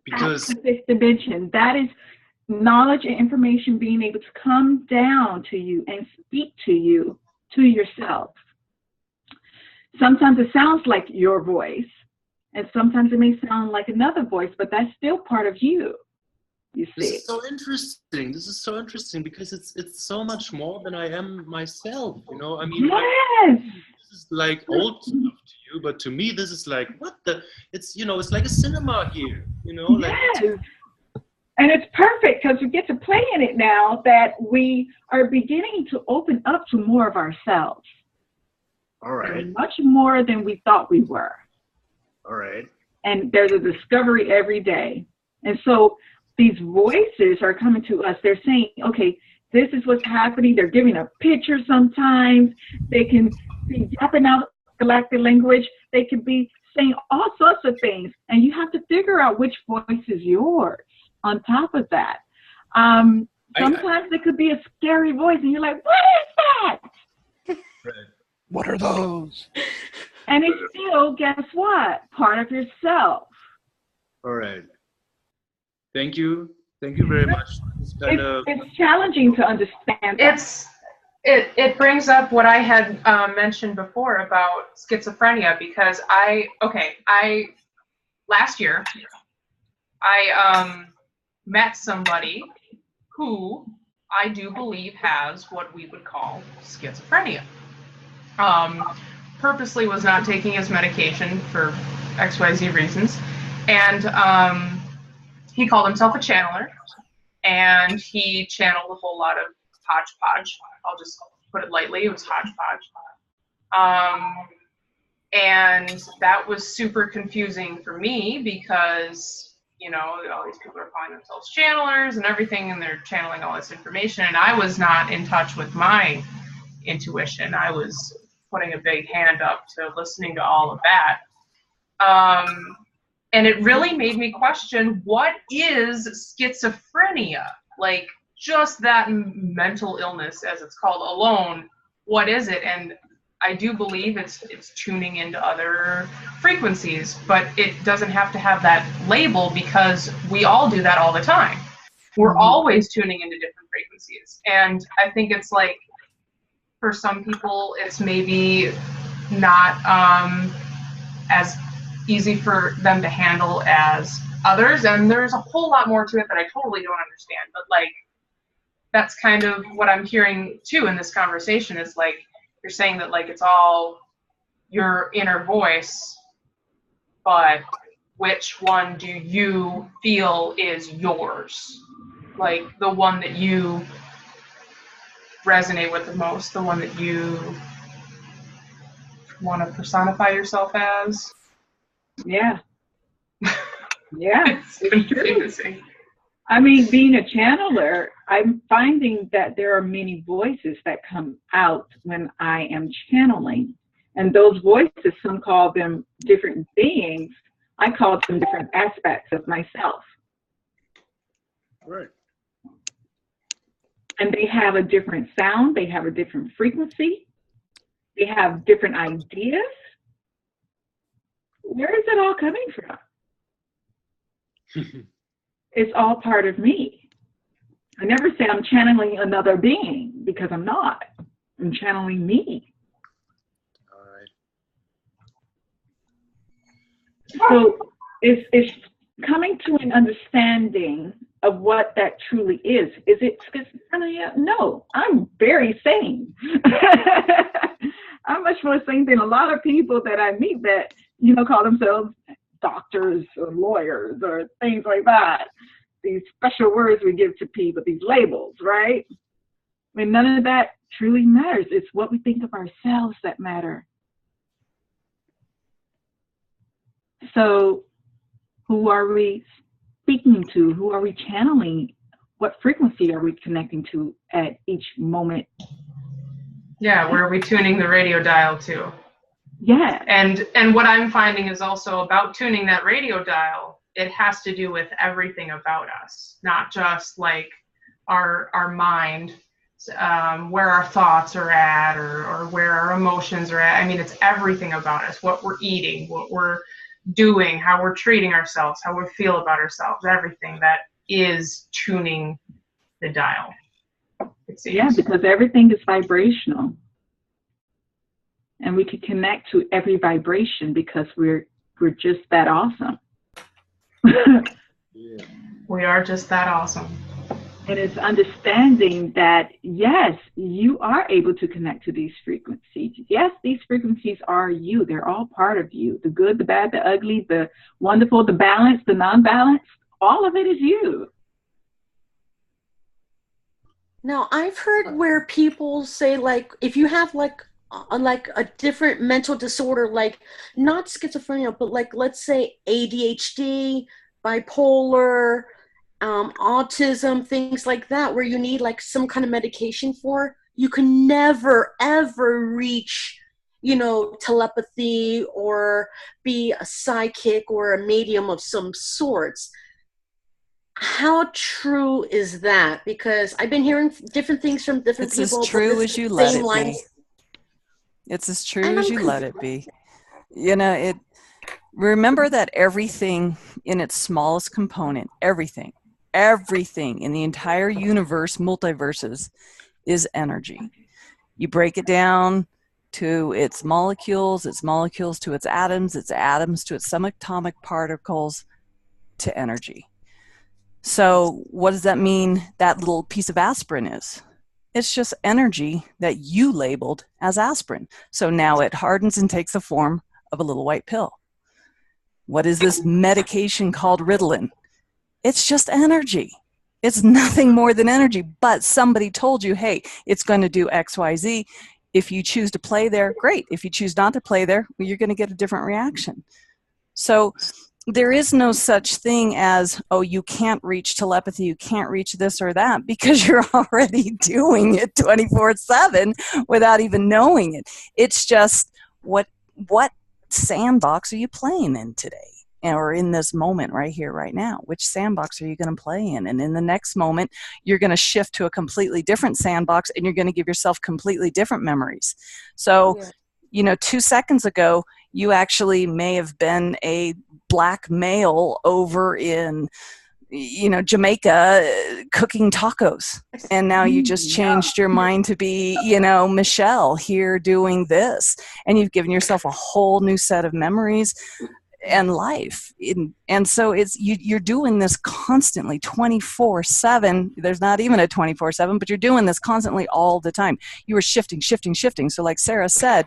Because that's the fifth dimension. That is knowledge and information being able to come down to you and speak to you, to yourself. Sometimes it sounds like your voice, and sometimes it may sound like another voice, but that's still part of you. You see. This is so interesting. This is so interesting because it's so much more than I am myself. You know, I mean, yes. This is like old stuff to you, but to me, this is like, what the? It's, you know, it's like a cinema here. You know, like. Yes. And it's perfect because we get to play in it now that we are beginning to open up to more of ourselves. All right. Much more than we thought we were. All right. And there's a discovery every day. And so these voices are coming to us. They're saying, okay, this is what's happening. They're giving a picture sometimes. They can be yapping out galactic language. They can be saying all sorts of things. And you have to figure out which voice is yours on top of that. Sometimes it could be a scary voice and you're like, what is that? Right. What are those? And it's still, guess what? Part of yourself. All right. Thank you. Thank you very much. It's challenging to understand. It brings up what I had mentioned before about schizophrenia, because last year I met somebody who I do believe has what we would call schizophrenia. Purposely was not taking his medication for XYZ reasons, and he called himself a channeler, and he channeled a whole lot of hodgepodge. I'll just put it lightly. It was hodgepodge. And that was super confusing for me because, you know, all these people are calling themselves channelers and everything, and they're channeling all this information, and I was not in touch with my intuition. I was putting a big hand up to listening to all of that. And it really made me question, what is schizophrenia? Like, just that mental illness, as it's called, alone, what is it? And I do believe it's tuning into other frequencies, but it doesn't have to have that label, because we all do that all the time. We're always tuning into different frequencies. And I think it's like, for some people, it's maybe not as easy for them to handle as others, and there's a whole lot more to it that I totally don't understand, but like, that's kind of what I'm hearing too in this conversation, is like, you're saying that like it's all your inner voice, but which one do you feel is yours? Like the one that you resonate with the most, the one that you want to personify yourself as? Yeah. Yeah. It's confusing. I mean, being a channeler, I'm finding that there are many voices that come out when I am channeling. And those voices, some call them different beings. I call them different aspects of myself. Right. And they have a different sound. They have a different frequency. They have different ideas. Where is it all coming from? It's all part of me. I never say I'm channeling another being, because I'm not. I'm channeling me. All right. So it's coming to an understanding of what that truly is. Is it schizophrenia? No, I'm very sane. I'm much more sane than a lot of people that I meet that, you know, call themselves doctors or lawyers or things like that. These special words we give to people, these labels, right? I mean, none of that truly matters. It's what we think of ourselves that matter. So who are we speaking to? Who are we channeling? What frequency are we connecting to at each moment? Yeah, where are we tuning the radio dial to? Yeah. And what I'm finding is also about tuning that radio dial, it has to do with everything about us, not just like our mind, where our thoughts are at, or where our emotions are at. I mean, it's everything about us, what we're eating, what we're doing, how we're treating ourselves, how we feel about ourselves, everything that is tuning the dial. Yeah, because everything is vibrational. And we can connect to every vibration because we're just that awesome. Yeah. We are just that awesome. And it's understanding that, yes, you are able to connect to these frequencies. Yes, these frequencies are you. They're all part of you. The good, the bad, the ugly, the wonderful, the balanced, the non-balanced, all of it is you. Now, I've heard where people say, like, if you have like a different mental disorder, like not schizophrenia, but like, let's say ADHD, bipolar, autism, things like that, where you need like some kind of medication for, you can never, ever reach, you know, telepathy or be a psychic or a medium of some sorts. How true is that? Because I've been hearing different things from different It's people. as true as you let it be. It's as true as you let it be. You know, remember that everything in its smallest component, everything in the entire universe, multiverses, is energy. You break it down to its molecules to its atoms to its subatomic particles, to energy. So what does that mean that little piece of aspirin is? It's just energy that you labeled as aspirin. So now it hardens and takes the form of a little white pill. What is this medication called Ritalin? It's just energy. It's nothing more than energy, but somebody told you, hey, it's going to do X, Y, Z. If you choose to play there, great. If you choose not to play there, well, you're going to get a different reaction. So there is no such thing as, oh, you can't reach telepathy, you can't reach this or that, because you're already doing it 24/7 without even knowing it. It's just what sandbox are you playing in today? Or in this moment right here, right now? Which sandbox are you going to play in? And in the next moment, you're going to shift to a completely different sandbox, and you're going to give yourself completely different memories. So, you know, 2 seconds ago, you actually may have been a black male over in, you know, Jamaica cooking tacos. And now you just changed your mind to be, you know, Michelle here doing this. And you've given yourself a whole new set of memories and life. And so it's you're doing this constantly 24/7. There's not even a 24/7, but you're doing this constantly all the time. You are shifting. So like Sarah said,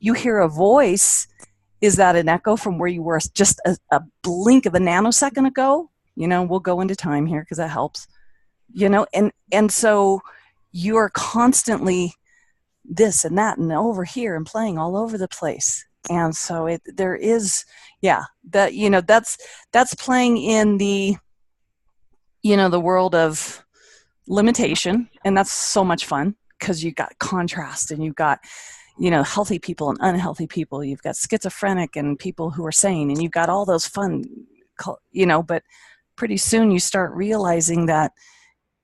you hear a voice Is that an echo from where you were just a blink of a nanosecond ago? We'll go into time here because that helps. And so you are constantly this and that and over here and playing all over the place. And so there is, that's playing in the, the world of limitation. And that's so much fun because you've got contrast and you've got, healthy people and unhealthy people. You've got schizophrenic and people who are sane, and you've got all those fun, but pretty soon you start realizing that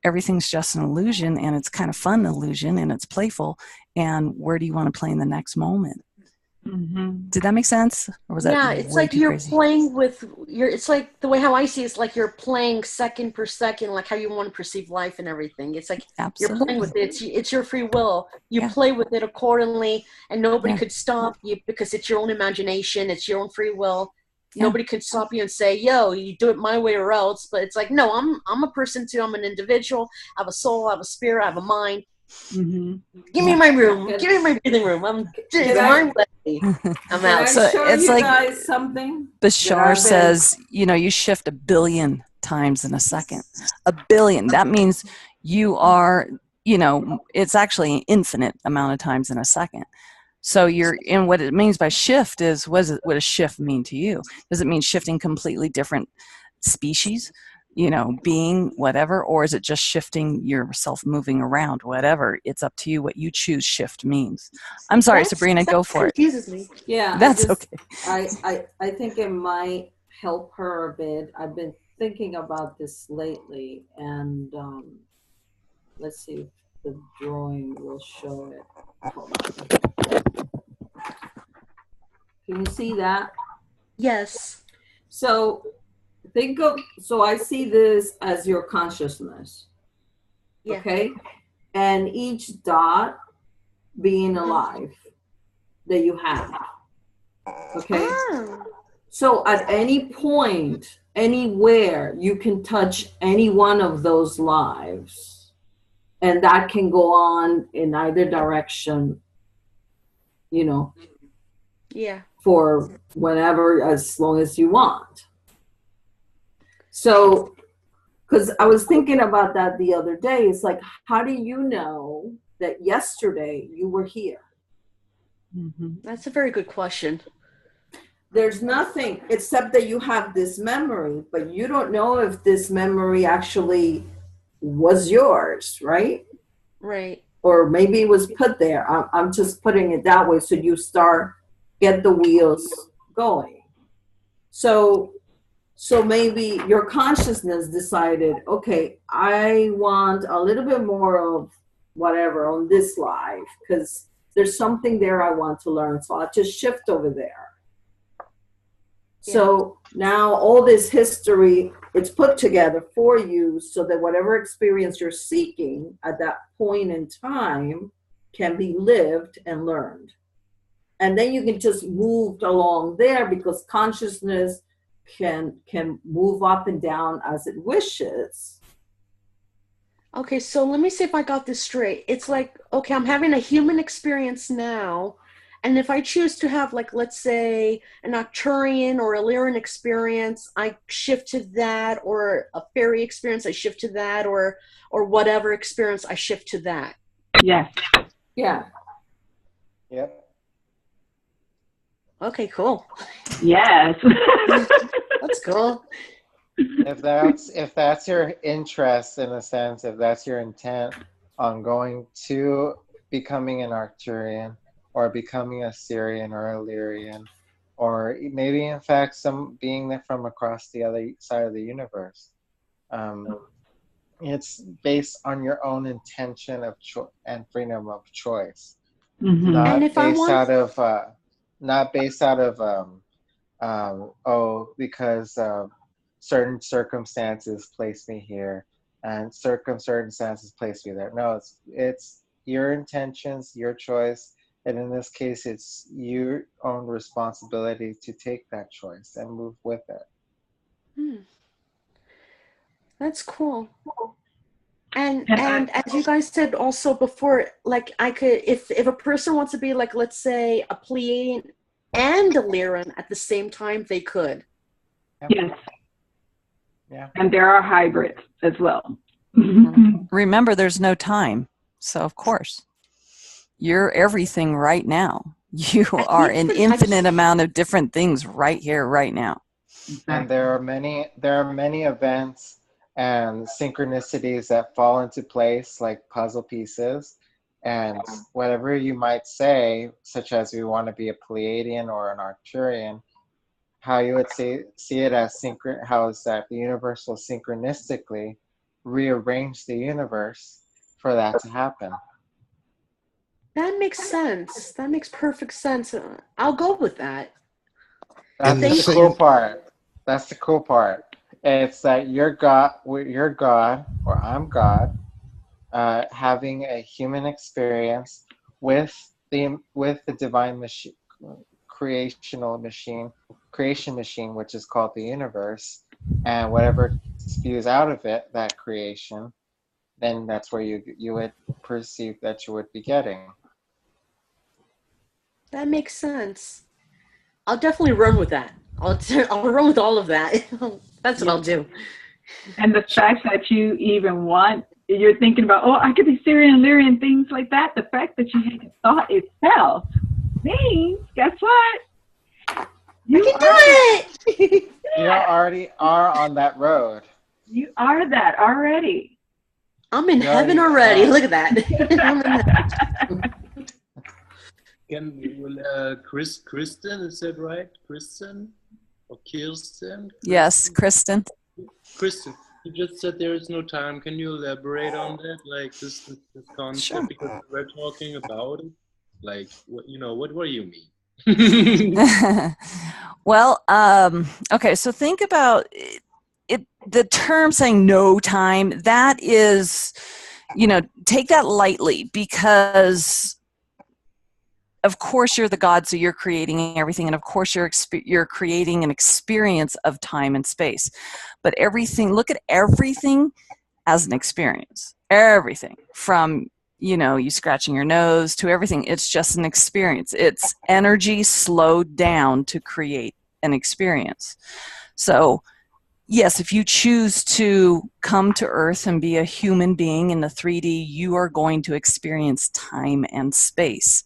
everything's just an illusion, and it's kind of fun illusion, and it's playful. And where do you want to play in the next moment? Mm-hmm. Did that make sense? Or was that Yeah, it's like you're crazy? playing with it's like the way how I see it's like you're playing second per second, like how you want to perceive life and everything. It's like Absolutely. you're playing with it. It's your free will. You play with it accordingly, and nobody could stop you because it's your own imagination. It's your own free will. Nobody could stop you and say, yo, you do it my way or else. But it's like, no, I'm a person too. I'm an individual. I have a soul. I have a spirit. I have a mind. Mm-hmm. Give me my room. Give me my breathing room. I'm ready. I'm out. So it's like guys something. Bashar says, you shift 1 billion times in a second. 1 billion. That means you are, it's actually an infinite amount of times in a second. So you're in what it means by shift is what does shift mean to you? Does it mean shifting completely different species? Being whatever, or is it just shifting yourself, moving around, whatever? It's up to you what you choose shift means. I'm sorry, Sabrina, go for it. Confuses me. Yeah, that's okay. I think it might help her a bit. I've been thinking about this lately, and let's see if the drawing will show it. Hold on. Can you see that? Yes. So I see this as your consciousness. Yeah. Okay? And each dot being a life that you have. Okay? So at any point, anywhere, you can touch any one of those lives. And that can go on in either direction, Yeah. for whenever, as long as you want. So, because I was thinking about that the other day, it's like, how do you know that yesterday you were here? Mm-hmm. That's a very good question. There's nothing except that you have this memory, but you don't know if this memory actually was yours, right? Right. Or maybe it was put there. I'm just putting it that way so you get the wheels going. So maybe your consciousness decided, okay, I want a little bit more of whatever on this life because there's something there I want to learn. So I'll just shift over there. Yeah. So now all this history, it's put together for you so that whatever experience you're seeking at that point in time can be lived and learned. And then you can just move along there because consciousness can move up and down as it wishes. Okay, so let me see if I got this straight. It's like, okay, I'm having a human experience now, and if I choose to have, like, let's say, an Arcturian or a Lyran experience, I shift to that, or a fairy experience, I shift to that, or whatever experience, I shift to that. Yes. Yeah. Yep. Okay, cool. Yes. That's cool. If that's your interest, in a sense, if that's your intent on going to becoming an Arcturian or becoming a Syrian or a Lyrian, or maybe in fact some being there from across the other side of the universe, it's based on your own intention of and freedom of choice, Mm-hmm. not based out of because certain circumstances place me here and circumstances place me there. No, it's your intentions, your choice, and in this case it's your own responsibility to take that choice and move with it. That's cool. And as you guys said also before, like I could, if a person wants to be, like, let's say a Pleiadian and the Lyran at the same time, they could. Yes. Yeah. And there are hybrids as well. Remember, there's no time. So, of course, you're everything right now. You are an infinite amount of different things right here, right now. And there are many events and synchronicities that fall into place like puzzle pieces. And whatever you might say, such as we want to be a Pleiadian or an Arcturian, how you would see it as how is that the universe will synchronistically rearrange the universe for that to happen. That makes sense. That makes perfect sense. I'll go with that. That's the cool part. That's the cool part. It's that you're God, or I'm God, having a human experience with the divine machine, creation machine, which is called the universe, and whatever spews out of it, that creation, then that's where you would perceive that you would be getting. That makes sense. I'll definitely run with that. I'll run with all of that. That's what I'll do. And the fact that you even you're thinking about, I could be Syrian, Lyrian, things like that. The fact that you had thought itself means, guess what? You can do it! You already are on that road. You are that already. I'm in heaven already. Look at that. Kristen, is that right? Kristen or Kirsten? Yes, Kristen. Kristen, you just said there is no time. Can you elaborate on that? Like this concept, Sure. because we're talking about it. Like, what do you mean? Well, okay, so think about it. The term saying no time, that is, take that lightly, because of course you're the God, so you're creating everything, and of course you're creating an experience of time and space. But look at everything as an experience. Everything from you scratching your nose to everything. It's just an experience. It's energy slowed down to create an experience. So yes, if you choose to come to Earth and be a human being in the 3D, you are going to experience time and space.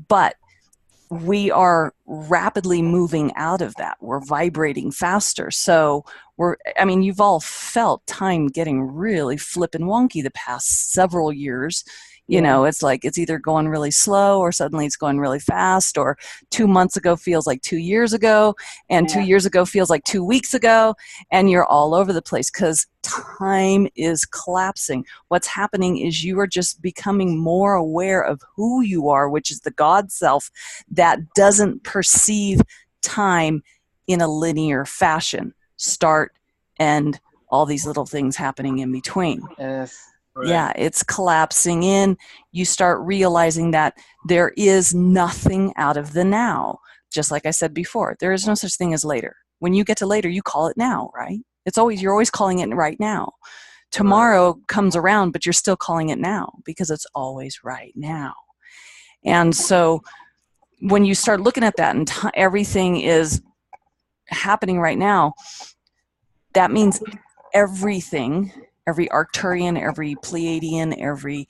But we are rapidly moving out of that. We're vibrating faster. So you've all felt time getting really flippin' wonky the past several years. It's like it's either going really slow or suddenly it's going really fast, or 2 months ago feels like 2 years ago, and 2 years ago feels like 2 weeks ago, and you're all over the place because time is collapsing. What's happening is you are just becoming more aware of who you are, which is the God self that doesn't perceive time in a linear fashion. Start, end, all these little things happening in between. Yes. Right. Yeah, it's collapsing in. You start realizing that there is nothing out of the now. Just like I said before, there is no such thing as later. When you get to later, you call it now, right? You're always calling it right now. Tomorrow comes around, but you're still calling it now because it's always right now. And so when you start looking at that and everything is happening right now, that means everything, every Arcturian, every Pleiadian, everything,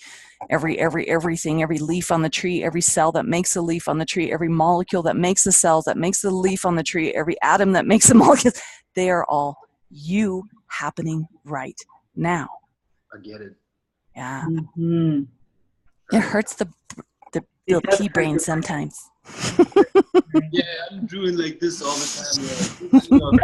every leaf on the tree, every cell that makes a leaf on the tree, every molecule that makes the cells that makes the leaf on the tree, every atom that makes the molecule, they are all you happening right now. I get it. Yeah. Mm-hmm. It hurts the little pea brain sometimes. Yeah, I'm doing like this all the time.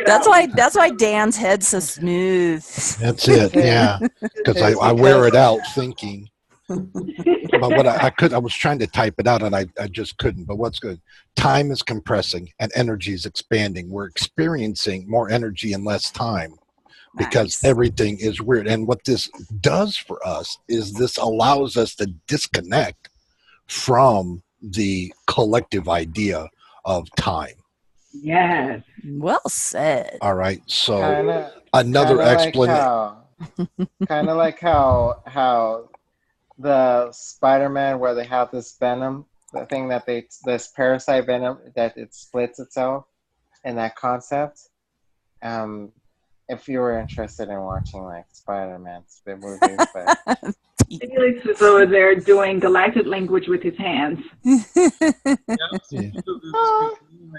That's why Dan's head's so smooth. That's it. Yeah, because I wear it out thinking. But what I was trying to type it out and I just couldn't. But what's good? Time is compressing and energy is expanding. We're experiencing more energy in less time because everything is weird. And what this does for us is this allows us to disconnect from the collective idea of time. Yes. Well said. All right. So another explanation. Kind of like how the Spider-Man, where they have this venom the thing that this parasite venom, that it splits itself, and that concept. If you were interested in watching like Spider-Man movies, but Felix is over there doing galactic language with his hands.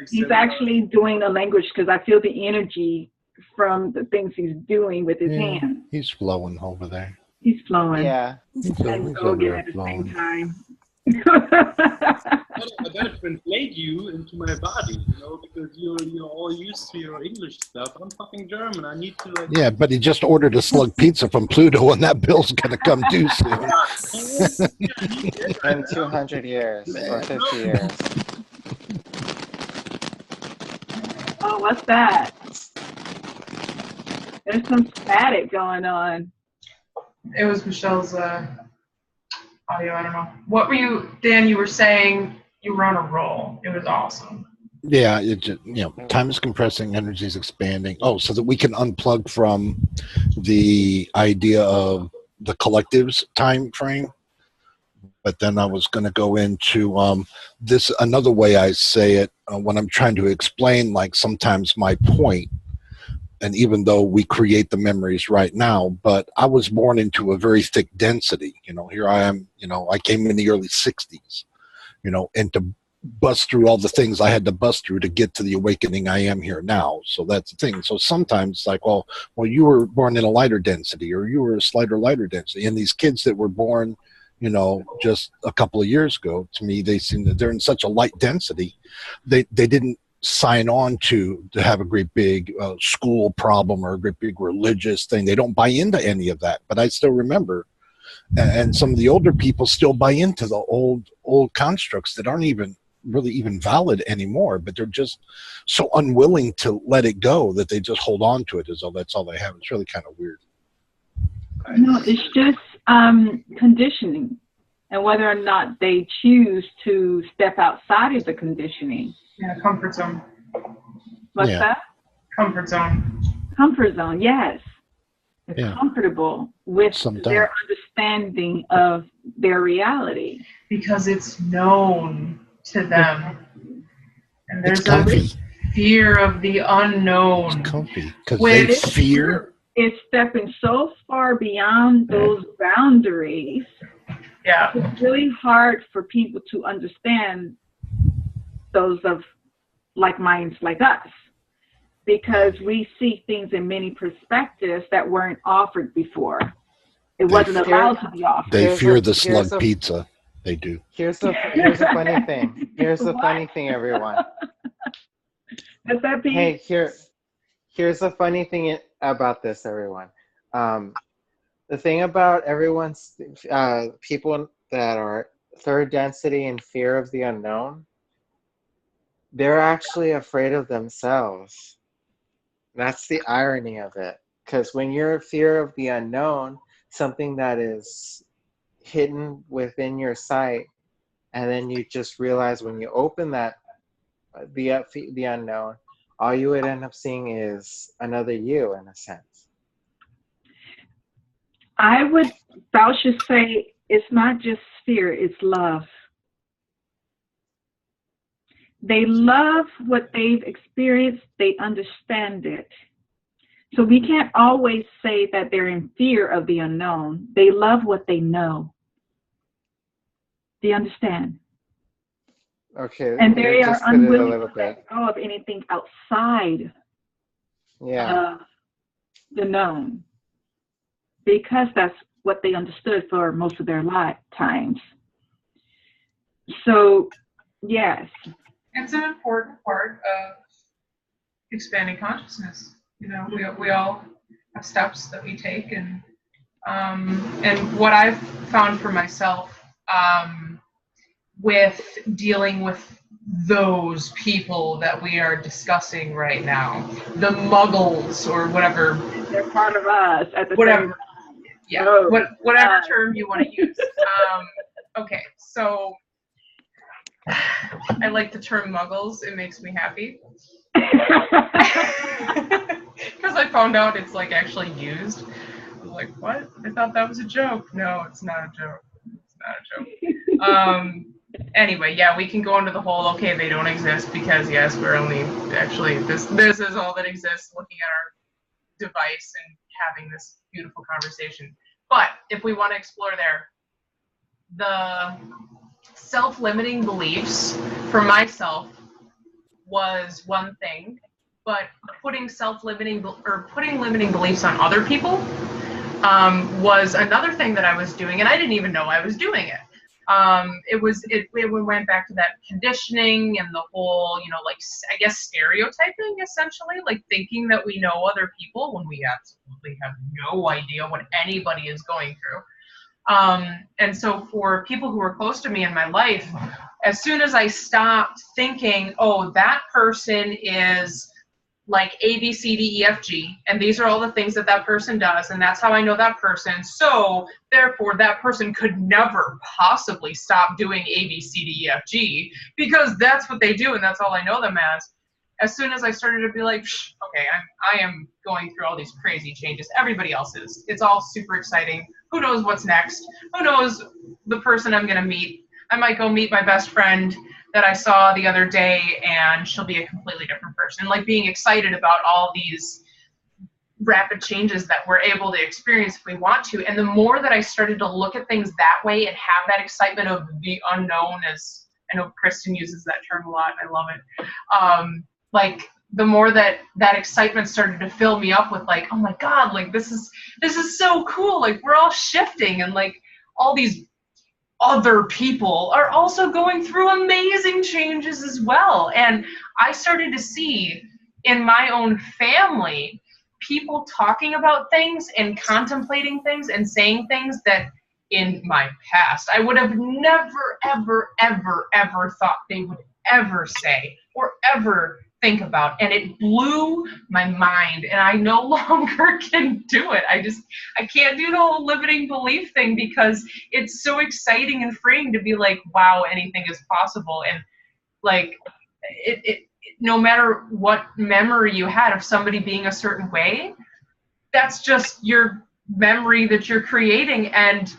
He's actually doing a language because I feel the energy from the things he's doing with his hands. He's flowing over there. He's flowing. yeah. And Gogan at the same time. I gotta translate you into my body, because you're all used to your English stuff. I'm fucking German. I need to like. Yeah, but he just ordered a slug pizza from Pluto, and that bill's gonna come due soon. In 200 years or 50 years. Oh, what's that? There's some static going on. It was Michelle's audio. I don't know. What were you, Dan? You were saying you were on a roll. It was awesome. Yeah, it just, time is compressing, energy is expanding. Oh, so that we can unplug from the idea of the collective's time frame. But then I was going to go into this another way I say it when I'm trying to explain, like sometimes my point. And even though we create the memories right now, but I was born into a very thick density. Here I am. I came in the early 60s. And to bust through all the things I had to bust through to get to the awakening I am here now. So that's the thing. So sometimes it's like, well, you were born in a lighter density, or you were a slighter lighter density. And these kids that were born, just a couple of years ago, to me, they seem that they're in such a light density. They didn't sign on to have a great big school problem or a great big religious thing. They don't buy into any of that. But I still remember, and some of the older people still buy into the old constructs that aren't even valid anymore, but they're just so unwilling to let it go that they just hold on to it as though that's all they have. It's really kind of weird. No, it's just conditioning, and whether or not they choose to step outside of the conditioning. Yeah, comfort zone. What's that? Comfort zone. Comfort zone, yes. They're comfortable with their understanding of their reality. Because it's known to them. And there's it's comfy. A fear of the unknown. It's comfy. Because they fear. It's stepping so far beyond those boundaries. Yeah. It's really hard for people to understand those of like minds like us, because we see things in many perspectives that weren't offered before. It wasn't allowed to be offered. They fear the slug pizza. They do. Here's a funny thing. Here's the funny thing, everyone. What's that, Pete? Hey, here's the funny thing about this, everyone. The thing about everyone's people that are third density and fear of the unknown, they're actually afraid of themselves. That's the irony of it. Because when you're in fear of the unknown, something that is hidden within your sight, and then you just realize when you open that, the unknown, all you would end up seeing is another you, in a sense. I would vouch to say it's not just fear, it's love. They love what they've experienced. They understand it. So we can't always say that they're in fear of the unknown. They love what they know. They understand. Okay. And they are unwilling to let go of anything outside of the known, because that's what they understood for most of their lifetimes. So, yes. It's an important part of expanding consciousness. We all have steps that we take, and what I've found for myself with dealing with those people that we are discussing right now, the Muggles or whatever. They're part of us at the whatever. same time. Yeah, whatever term you want to use. Okay, so I like the term Muggles. It makes me happy. Because I found out it's like actually used. I'm like, what? I thought that was a joke. No, it's not a joke. It's not a joke. Anyway, yeah, we can go into the whole, okay, they don't exist because, yes, we're only, actually, this is all that exists, looking at our device and having this beautiful conversation. But if we want to explore there, the self-limiting beliefs for myself was one thing, but putting limiting beliefs on other people was another thing that I was doing, and I didn't even know I was doing it. We went back to that conditioning and the whole, like, I guess stereotyping, essentially, like thinking that we know other people when we absolutely have no idea what anybody is going through. And so for people who were close to me in my life, as soon as I stopped thinking, oh, that person is like A, B, C, D, E, F, G, and these are all the things that that person does, and that's how I know that person, so therefore that person could never possibly stop doing A, B, C, D, E, F, G, because that's what they do and that's all I know them as. As soon as I started to be like, okay, I am going through all these crazy changes. Everybody else is. It's all super exciting. Who knows what's next? Who knows the person I'm going to meet? I might go meet my best friend that I saw the other day, and she'll be a completely different person. Like, being excited about all these rapid changes that we're able to experience if we want to. And the more that I started to look at things that way and have that excitement of the unknown, as I know Kristen uses that term a lot, I love it. Like, the more that excitement started to fill me up with, like, oh my God, like, this is so cool. Like, we're all shifting, and like all these other people are also going through amazing changes as well. And I started to see in my own family people talking about things and contemplating things and saying things that in my past I would have never, ever, ever, ever thought they would ever say or ever think about. And it blew my mind, and I no longer can do it. I can't do the whole limiting belief thing, because it's so exciting and freeing to be like, wow, anything is possible. And like, it no matter what memory you had of somebody being a certain way, that's just your memory that you're creating, and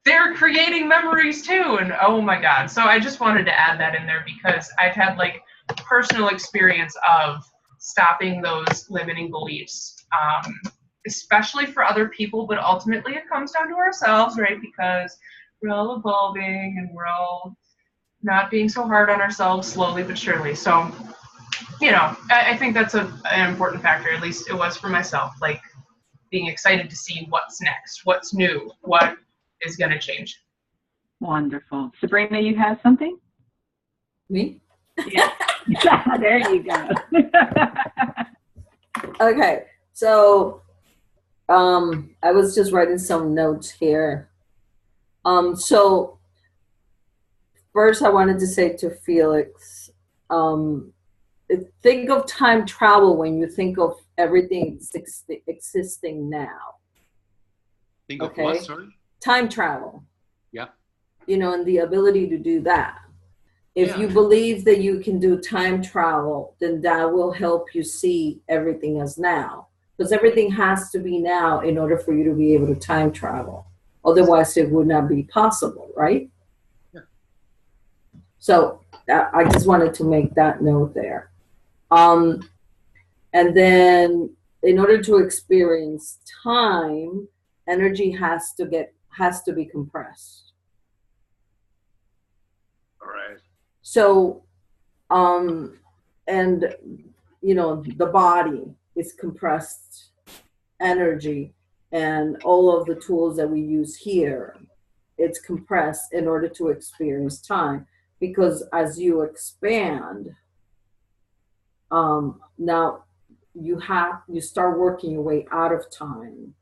they're creating memories too. And oh my God. So I just wanted to add that in there, because I've had like personal experience of stopping those limiting beliefs, especially for other people, but ultimately it comes down to ourselves, right? Because we're all evolving and we're all not being so hard on ourselves, slowly but surely. So, I think that's an important factor. At least it was for myself, like being excited to see what's next, what's new, what is going to change. Wonderful. Sabrina, you have something? Me? Yeah. There you go. Okay, so I was just writing some notes here. So first I wanted to say to Felix, think of time travel when you think of everything existing now. Think of what, sorry? Time travel. Yeah. And the ability to do that. If you believe that you can do time travel, then that will help you see everything as now. Because everything has to be now in order for you to be able to time travel. Otherwise, it would not be possible, right? Yeah. So I just wanted to make that note there. And then in order to experience time, energy has to be compressed. All right. So, and the body is compressed energy, and all of the tools that we use here, it's compressed in order to experience time. Because as you expand, now you start working your way out of time.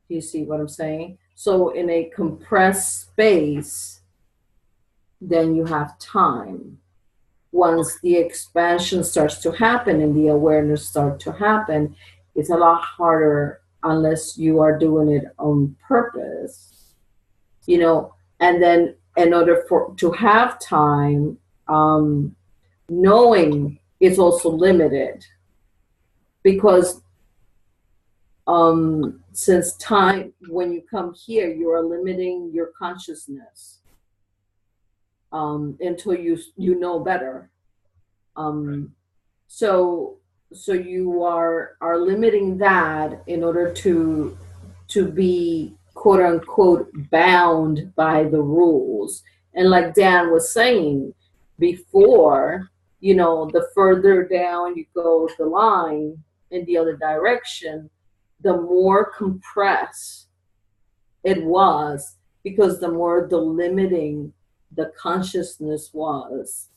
Do you see what I'm saying? So in a compressed space, then you have time. Once the expansion starts to happen and the awareness starts to happen, it's a lot harder unless you are doing it on purpose, and then in order to have time, knowing is also limited, because since time, when you come here, you are limiting your consciousness. until you know better. So you are limiting that in order to be quote unquote bound by the rules. And like Dan was saying before, the further down you go the line in the other direction, the more compressed it was, because the more delimiting the consciousness was.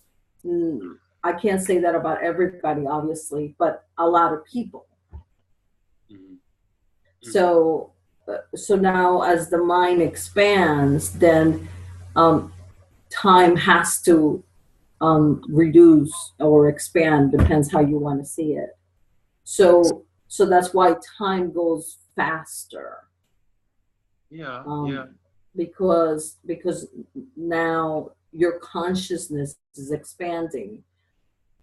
I can't say that about everybody, obviously, but a lot of people. So now as the mind expands, then time has to reduce or expand, depends how you want to see it. So that's why time goes faster. Because now your consciousness is expanding.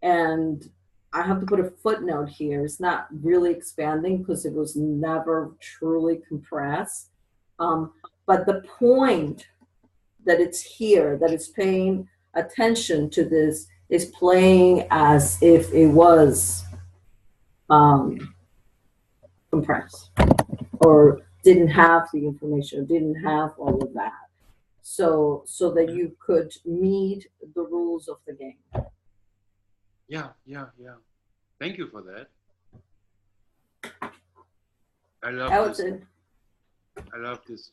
And I have to put a footnote here. It's not really expanding because it was never truly compressed. But the point that it's here, that it's paying attention to this, is playing as if it was compressed, or didn't have the information, didn't have all of that. So that you could meet the rules of the game. Yeah. Thank you for that. I love this. I love this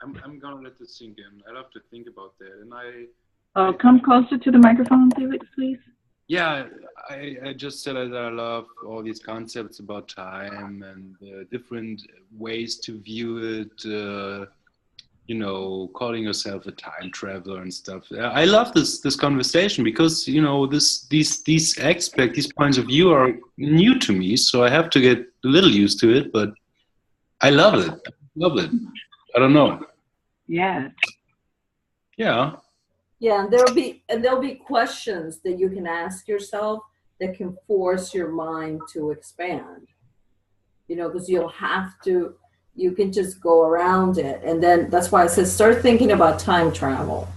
I'm gonna let this sink in. I love to think about that, and come closer to the microphone, Felix, please. Yeah, I just said that I love all these concepts about time and different ways to view it. Calling yourself a time traveler and stuff. I love this conversation because these aspects, these points of view are new to me, so I have to get a little used to it. But I love it. I don't know. Yeah. Yeah. Yeah, and there'll be questions that you can ask yourself that can force your mind to expand. Because you can just go around it. And then that's why I said start thinking about time travel.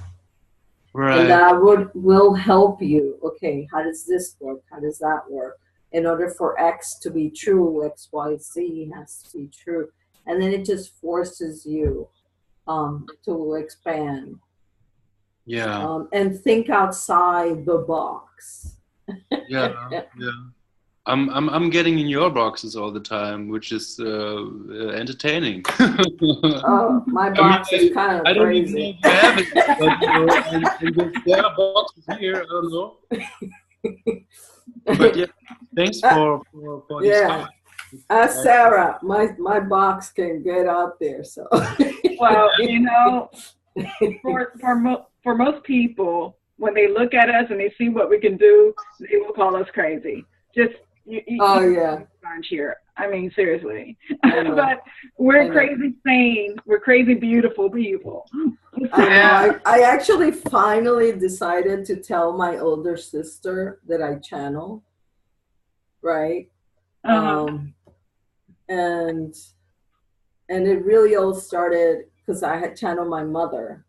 Right. And that will help you. Okay, how does this work? How does that work? In order for X to be true, X, Y, Z has to be true. And then it just forces you to expand. Yeah. And think outside the box. Yeah. I'm getting in your boxes all the time, which is entertaining. Oh, my box is kind of crazy. I don't even know if I have it, but there are boxes here. I don't know. But yeah, thanks for this time. Sarah, my box can get out there. So well, for most people, when they look at us and they see what we can do, they will call us crazy. Just here. I mean, seriously. But we're crazy sane. We're crazy beautiful people. I actually finally decided to tell my older sister that I channel. Right. And it really all started because I had channeled my mother.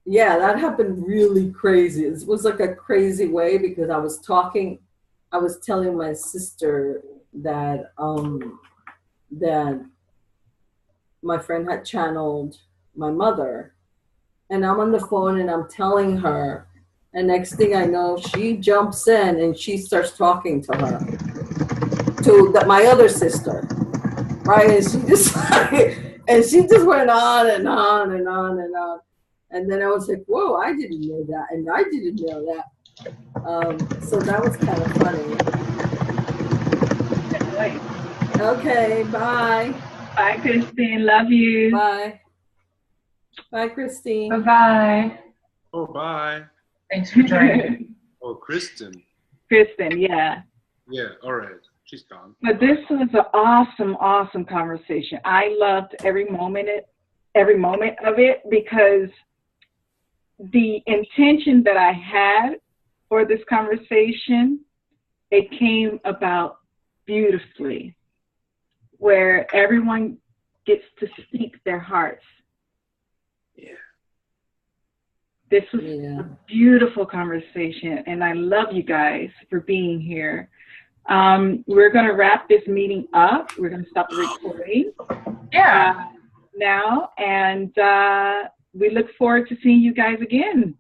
Yeah, that happened really crazy. It was like a crazy way because I was telling my sister that that my friend had channeled my mother, and I'm on the phone and I'm telling her, and next thing I know, she jumps in and she starts talking to her, my other sister, right? And she just went on and on and on and on. And then I was like, whoa, I didn't know that. And I didn't know that. So that was kind of funny. Okay, bye. Bye, Christine. Love you. Bye. Bye, Christine. Bye-bye. Oh, bye. Thanks for joining. Oh, Kristen, yeah. Yeah, all right. She's gone. But this was an awesome conversation. I loved every moment of it because the intention that I had for this conversation, it came about beautifully, where everyone gets to speak their hearts. Yeah. This was a beautiful conversation, and I love you guys for being here. We're going to wrap this meeting up. We're going to stop the recording now, and we look forward to seeing you guys again.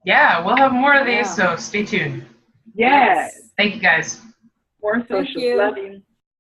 Yeah, we'll have more of these, so stay tuned. Yes. Thank you, guys. More socials. Love you.